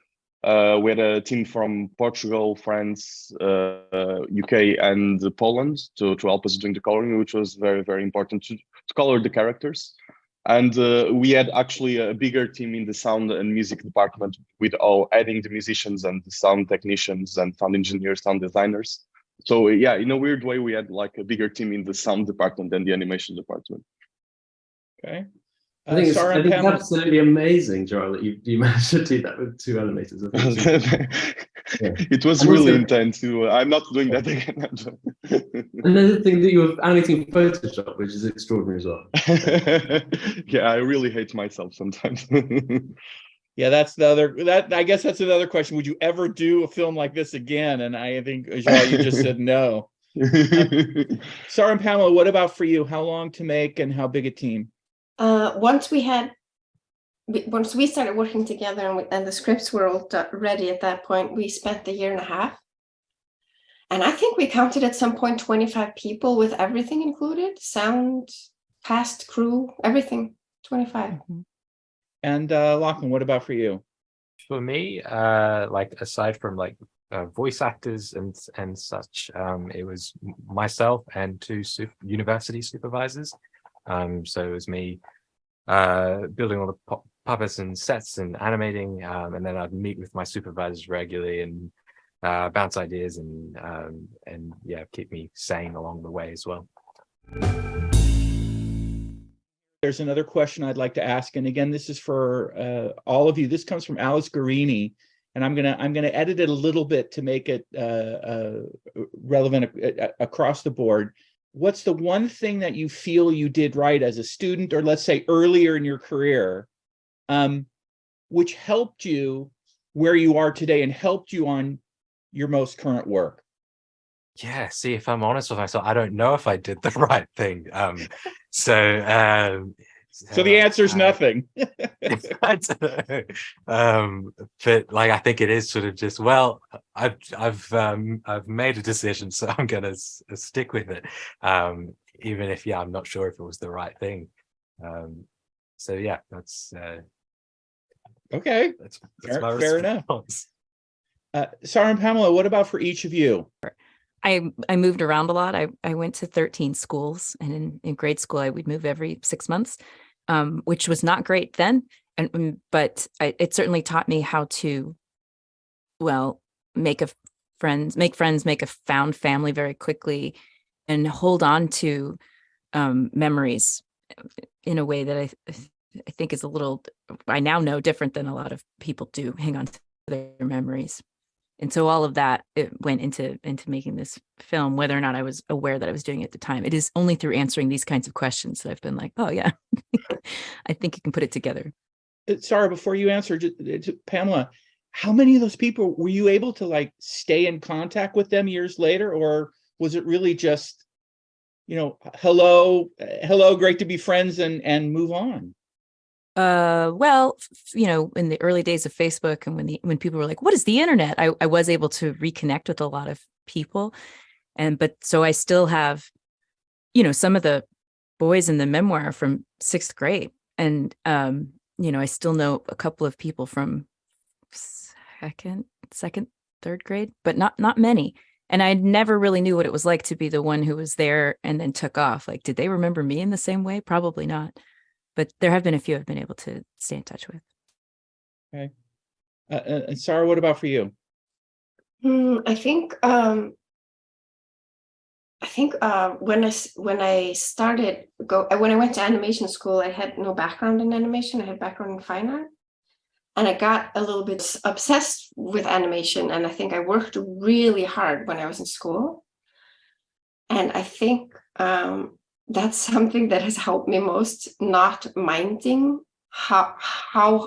We had a team from Portugal, France, UK, and Poland to help us doing the coloring, which was very, very important to color the characters. And we had actually a bigger team in the sound and music department with adding the musicians and the sound technicians and sound engineers, sound designers. So yeah, in a weird way, we had like a bigger team in the sound department than the animation department. Okay. I think it's absolutely amazing, Joel, that you managed to do that with 2 animators. It was really intense. I'm not doing that again. Another thing that you were animating Photoshop, which is extraordinary as well. Yeah, I really hate myself sometimes. Yeah, I guess that's another question. Would you ever do a film like this again? And I think, Joel, you just said no. Sarah and Pamela, what about for you? How long to make and how big a team? Once we started working together and the scripts were all ready at that point, we spent 1.5 years. And I think we counted at some point 25 people with everything included, sound, cast, crew, everything, 25. Mm-hmm. And Lachlan, what about for you? For me, like aside from like voice actors and such, it was myself and 2 university supervisors. So it was me building all the puppets and sets and animating, and then I'd meet with my supervisors regularly and bounce ideas and yeah, keep me sane along the way as well. There's another question I'd like to ask, and again, this is for all of you. This comes from Alice Guarini, and I'm gonna edit it a little bit to make it relevant across the board. What's the one thing that you feel you did right as a student, or let's say earlier in your career, which helped you where you are today and helped you on your most current work? Yeah, see, if I'm honest with myself, I don't know if I did the right thing. So the answer is nothing. I don't know. But like, I think it is sort of just, well, I've made a decision, so I'm gonna stick with it, even if I'm not sure if it was the right thing. So yeah, that's okay. That's fair enough. Sarah and Pamela, what about for each of you? I moved around a lot. I went to 13 schools, and in grade school we'd move every 6 months, which was not great then. But it certainly taught me how to, well, make friends, make a found family very quickly, and hold on to memories in a way that I think is a little, I now know, different than a lot of people do. Hang on to their memories. And so all of that, it went into making this film, whether or not I was aware that I was doing it at the time. It is only through answering these kinds of questions that I've been like, oh yeah, I think you can put it together. Sarah, before you answer, Pamela, how many of those people were you able to like stay in contact with them years later? Or was it really just, hello, great to be friends and move on? Well, in the early days of Facebook, and when people were like, what is the internet? I was able to reconnect with a lot of people. But so I still have, some of the boys in the memoir from 6th grade. And, I still know a couple of people from second, third grade, but not many. And I never really knew what it was like to be the one who was there and then took off. Like, did they remember me in the same way? Probably not. But there have been a few I've been able to stay in touch with. Okay. And Sarah, what about for you? I think when I went to animation school, I had no background in animation. I had background in fine art, and I got a little bit obsessed with animation. And I think I worked really hard when I was in school. And I think that's something that has helped me most, not minding how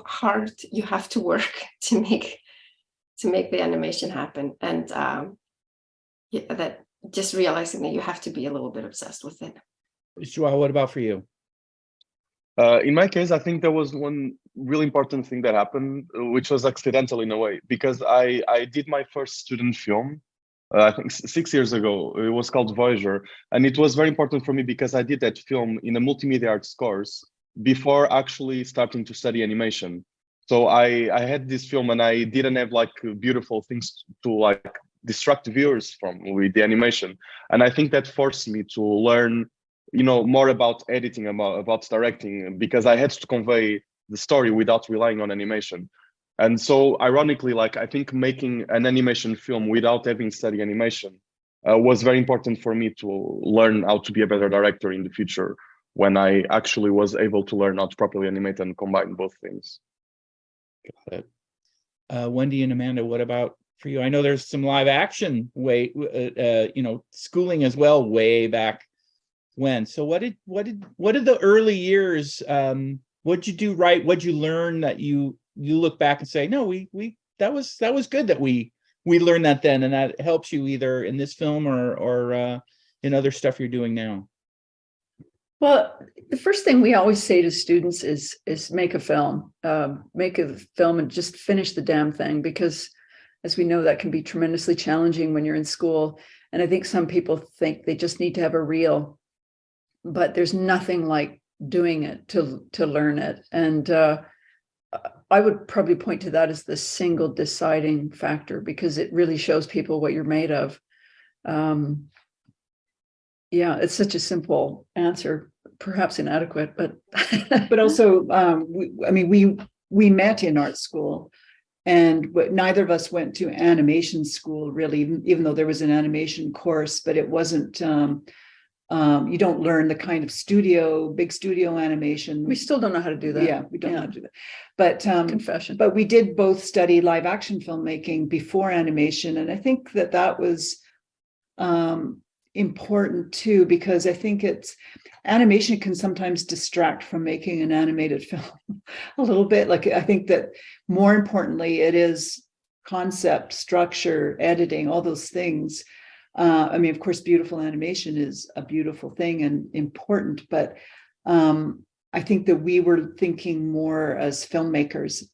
hard you have to work to make the animation happen. And that just realizing that you have to be a little bit obsessed with it. Joao, what about for you? In my case, I think there was one really important thing that happened, which was accidental in a way, because I did my first student film, I think 6 years ago. It was called Voyager. And it was very important for me because I did that film in a multimedia arts course before actually starting to study animation. So I had this film and I didn't have like beautiful things to like distract viewers from with the animation. And I think that forced me to learn, more about editing, about directing, because I had to convey the story without relying on animation. And so ironically, like, I think making an animation film without having studied animation was very important for me to learn how to be a better director in the future, when I actually was able to learn how to properly animate and combine both things. Got it. Wendy and Amanda, what about for you? I know there's some live action schooling as well way back when. So what did the early years, what'd you do right? What'd you learn that you look back and say, no, that was good that we learned that then, and that helps you either in this film or in other stuff you're doing now? Well, the first thing we always say to students is make a film and just finish the damn thing, because as we know, that can be tremendously challenging when you're in school. And I think some people think they just need to have a reel, but there's nothing like doing it to learn it. And I would probably point to that as the single deciding factor, because it really shows people what you're made of. Yeah, it's such a simple answer, perhaps inadequate, but but also, we met in art school, and neither of us went to animation school really, even though there was an animation course, but it wasn't. You don't learn the kind of big studio animation. we still don't know how to do that. Yeah, we don't know how to do that. But Confession. But we did both study live action filmmaking before animation, and I think that was important too, because I think animation can sometimes distract from making an animated film a little bit. Like, I think that more importantly, it is concept, structure, editing, all those things. Of course, beautiful animation is a beautiful thing and important, but I think that we were thinking more as filmmakers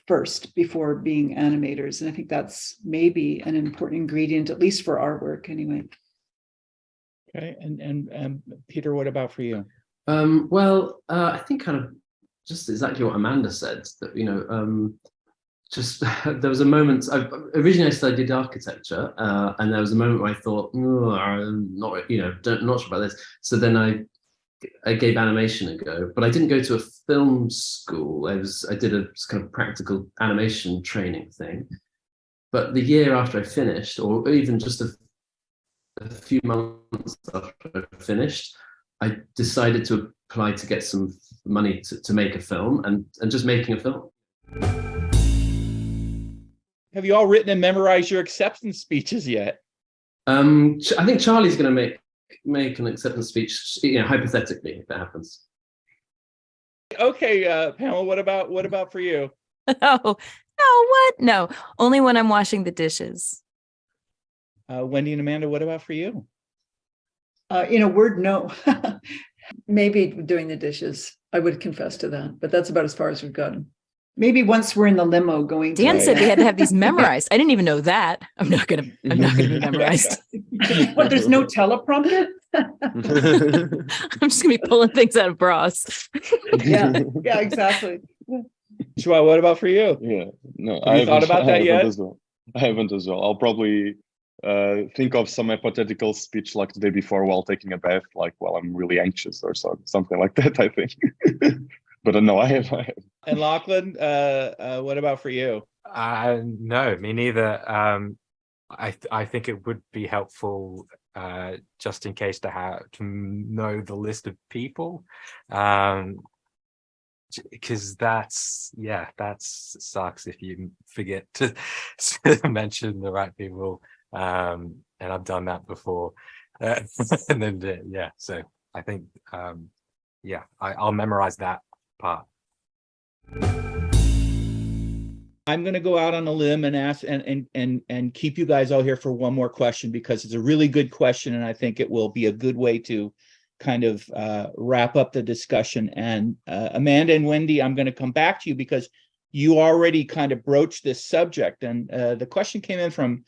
first before being animators. And I think that's maybe an important ingredient, at least for our work anyway. Okay. And Peter, what about for you? I think kind of just exactly what Amanda said, that, just there was a moment. Originally I studied architecture, and there was a moment where I thought, I'm not sure about this. So then I gave animation a go, but I didn't go to a film school. I did a kind of practical animation training thing. But the year after I finished, or even just a few months after I finished, I decided to apply to get some money to make a film, and just making a film. Have you all written and memorized your acceptance speeches yet? I think Charlie's going to make an acceptance speech, hypothetically, if it happens. Okay, Pamela, what about for you? No, only when I'm washing the dishes. Wendy and Amanda, what about for you? In a word, no. Maybe doing the dishes. I would confess to that, but that's about as far as we've gotten. Maybe once we're in the limo going. Dan said they had to have these memorized. I didn't even know that. I'm not gonna be memorized. What? There's no teleprompter? I'm just gonna be pulling things out of bras. Yeah, exactly. Joelle, what about for you? Yeah, no, Have you thought about that yet? I haven't as well. I'll probably think of some hypothetical speech like the day before while taking a bath, like while I'm really anxious or something like that, I think. But no, I have. And Lachlan, what about for you? No, me neither. I think it would be helpful, just in case, to know the list of people, because that sucks if you forget to mention the right people. And I've done that before, and then so I think I'll memorize that part. I'm going to go out on a limb and ask and keep you guys all here for one more question, because it's a really good question, and I think it will be a good way to kind of wrap up the discussion. And Amanda and Wendy, I'm going to come back to you because you already kind of broached this subject, and the question came in from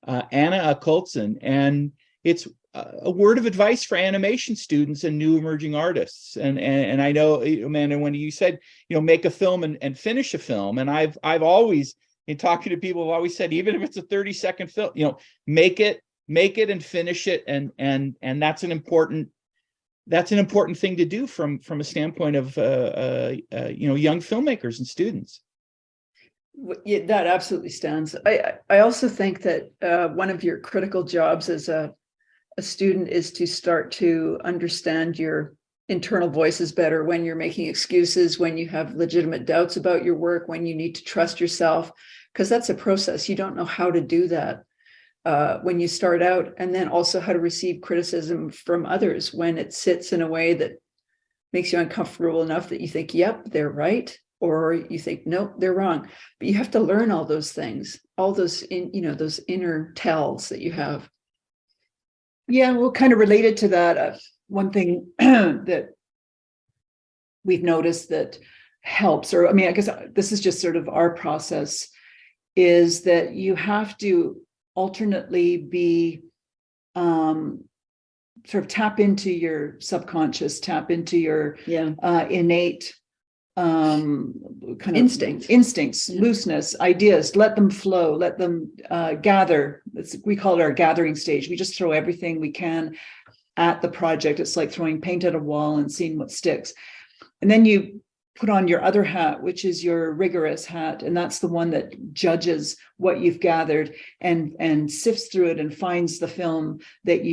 Anna Akultson, and it's a word of advice for animation students and new emerging artists. And I know, Amanda and Wendy, you said, make a film and finish a film. And I've always, in talking to people, I've always said, even if it's a 30-second film, make it and finish it. And that's an important thing to do from a standpoint of young filmmakers and students. Yeah, that absolutely stands. I also think that one of your critical jobs as a student is to start to understand your internal voices better when you're making excuses, when you have legitimate doubts about your work, when you need to trust yourself, because that's a process. You don't know how to do that when you start out, and then also how to receive criticism from others when it sits in a way that makes you uncomfortable enough that you think, yep, they're right, or you think, nope, they're wrong. But you have to learn all those things, all those those inner tells that you have. Yeah, well, kind of related to that, one thing that we've noticed that helps, or I guess this is just sort of our process, is that you have to alternately be sort of tap into your subconscious, tap into your innate kind of instincts, looseness, ideas, let them flow, let them gather. We call it our gathering stage. We just throw everything we can at the project. It's like throwing paint at a wall and seeing what sticks. And then you put on your other hat, which is your rigorous hat, and that's the one that judges what you've gathered and sifts through it and finds the film that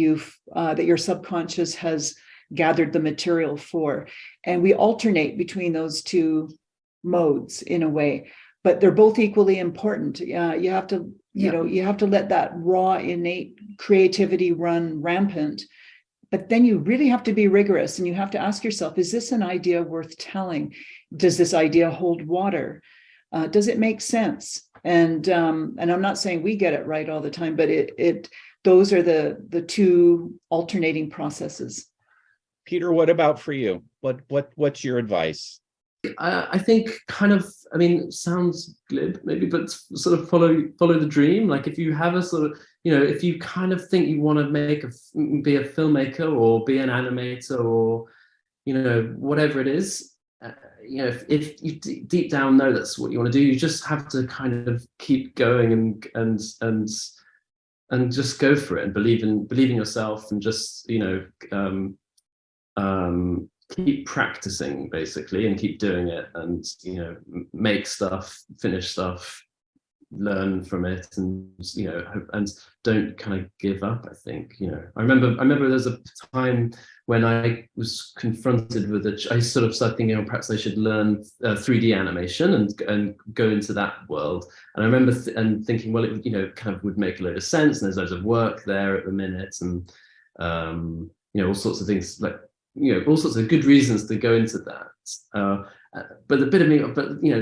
that your subconscious has gathered the material for. And we alternate between those two modes in a way, but they're both equally important. You have to, you have to let that raw, innate creativity run rampant. But then you really have to be rigorous, and you have to ask yourself, is this an idea worth telling? Does this idea hold water? Does it make sense? And I'm not saying we get it right all the time, but those are the two alternating processes. Peter, what about for you? What's your advice? I think it sounds glib maybe, but sort of follow the dream. Like if you have a sort of, if you kind of think you want to be a filmmaker or be an animator or, whatever it is, if you deep down know that's what you want to do, you just have to kind of keep going and just go for it and believe in yourself and just, keep practicing basically and keep doing it and make stuff, finish stuff, learn from it, and and don't kind of give up. I think I remember there's a time when I was confronted with I sort of started thinking, perhaps I should learn 3D animation and go into that world. And I remember thinking, well, it kind of would make a load of sense, and there's loads of work there at the minute, and all sorts of things, like all sorts of good reasons to go into that. But a bit of me,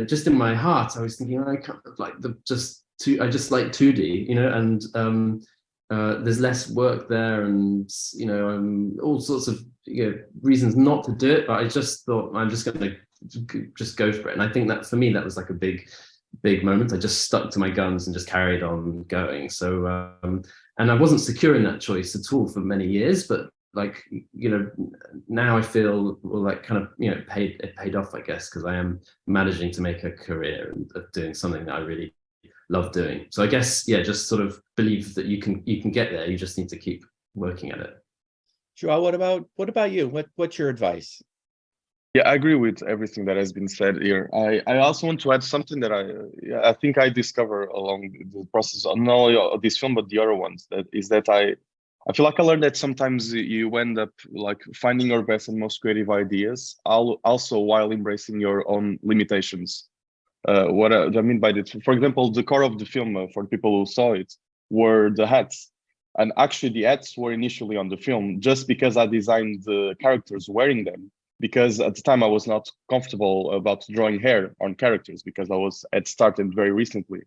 just in my heart, I was thinking, I can't like I just like 2D, and there's less work there, and all sorts of reasons not to do it. But I just thought, I'm just going to just go for it. And I think that for me, that was like a big moment. I just stuck to my guns and just carried on going. So and I wasn't secure in that choice at all for many years, but now I feel like kind of it paid off, I guess, because I am managing to make a career of doing something that I really love doing. So I guess just sort of believe that you can get there. You just need to keep working at it. Joao, what about you? What's your advice? Yeah, I agree with everything that has been said here. I also want to add something that I think I discovered along the process, not only of this film but the other ones. I feel like I learned that sometimes you end up like finding your best and most creative ideas, also while embracing your own limitations. What I mean by that, for example, the core of the film, for people who saw it, were the hats. And actually the hats were initially on the film just because I designed the characters wearing them. Because at the time I was not comfortable about drawing hair on characters because I had started very recently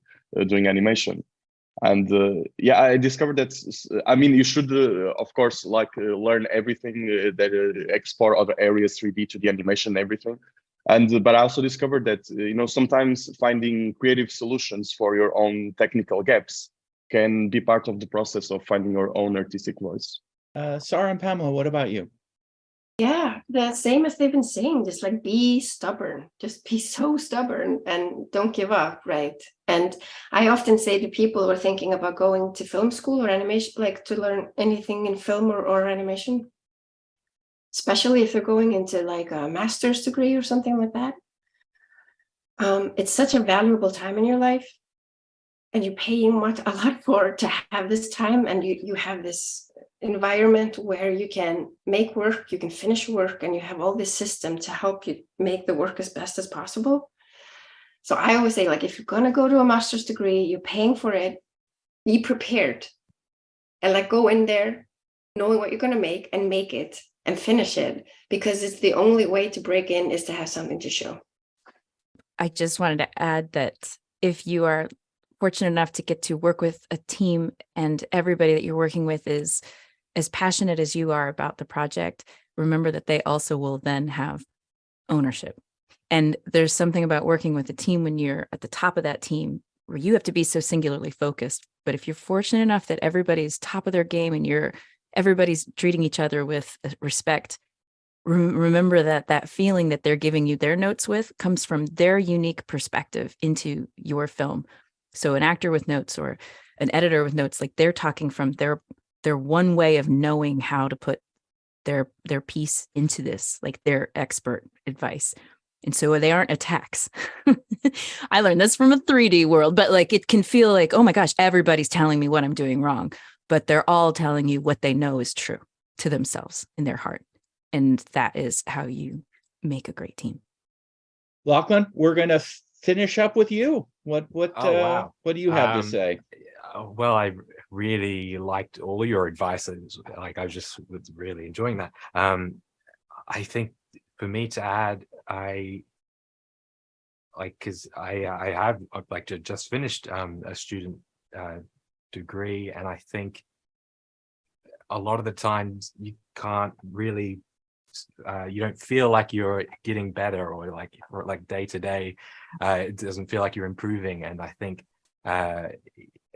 doing animation. And I discovered that you should of course learn everything that export other areas 3D to the animation and everything, but I also discovered that sometimes finding creative solutions for your own technical gaps can be part of the process of finding your own artistic voice. Sarah and Pamela, what about you? Yeah, the same as they've been saying, just like be stubborn, just be so stubborn and don't give up, right? And I often say to people who are thinking about going to film school or animation, like to learn anything in film or animation, especially if they're going into like a master's degree or something like that. It's such a valuable time in your life, and you're paying a lot for to have this time, and you have this environment where you can make work, you can finish work, and you have all this system to help you make the work as best as possible. So I always say, like, if you're going to go to a master's degree, you're paying for it, be prepared and like go in there knowing what you're going to make and make it and finish it, because it's the only way to break in is to have something to show. I just wanted to add that if you are fortunate enough to get to work with a team and everybody that you're working with is as passionate as you are about the project, remember that they also will then have ownership. And there's something about working with a team when you're at the top of that team where you have to be so singularly focused. But if you're fortunate enough that everybody's top of their game and everybody's treating each other with respect, remember that feeling that they're giving you their notes with comes from their unique perspective into your film. So an actor with notes or an editor with notes, like they're talking from their one way of knowing how to put their piece into this, like their expert advice. And so they aren't attacks. I learned this from a 3D world, but like it can feel like, oh my gosh, everybody's telling me what I'm doing wrong, but they're all telling you what they know is true to themselves in their heart. And that is how you make a great team. Lachlan, we're going to finish up with you. What Wow. do you have to say? Well, I really liked all of your advice. Like I was really enjoying that. I think for me to add, because I have like just finished a student degree, and I think a lot of the times you can't really you don't feel like you're getting better, or like day to day it doesn't feel like you're improving. And I think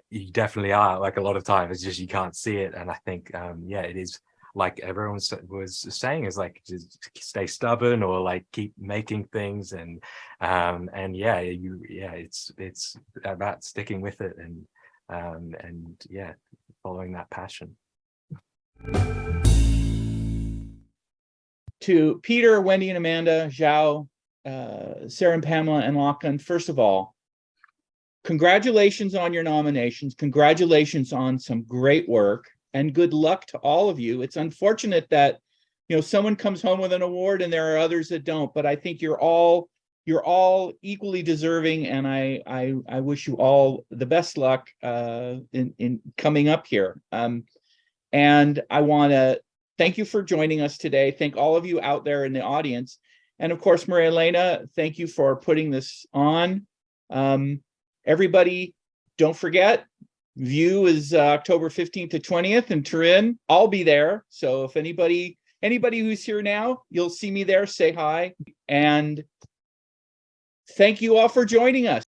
you definitely are. Like a lot of times it's just you can't see it. And I think it is like everyone was saying, is like just stay stubborn, or like keep making things, and it's about sticking with it, and following that passion. To Peter, Wendy and Amanda, Zhao, Sarah and Pamela, and Lachlan, first of all, congratulations on your nominations. Congratulations on some great work, and good luck to all of you. It's unfortunate that someone comes home with an award and there are others that don't, but I think you're all equally deserving, and I wish you all the best luck in coming up here. And I want to thank you for joining us today. Thank all of you out there in the audience. And of course, Maria Elena, thank you for putting this on. Everybody, don't forget, View is October 15th to 20th in Turin. I'll be there. So if anybody who's here now, you'll see me there, say hi. And thank you all for joining us.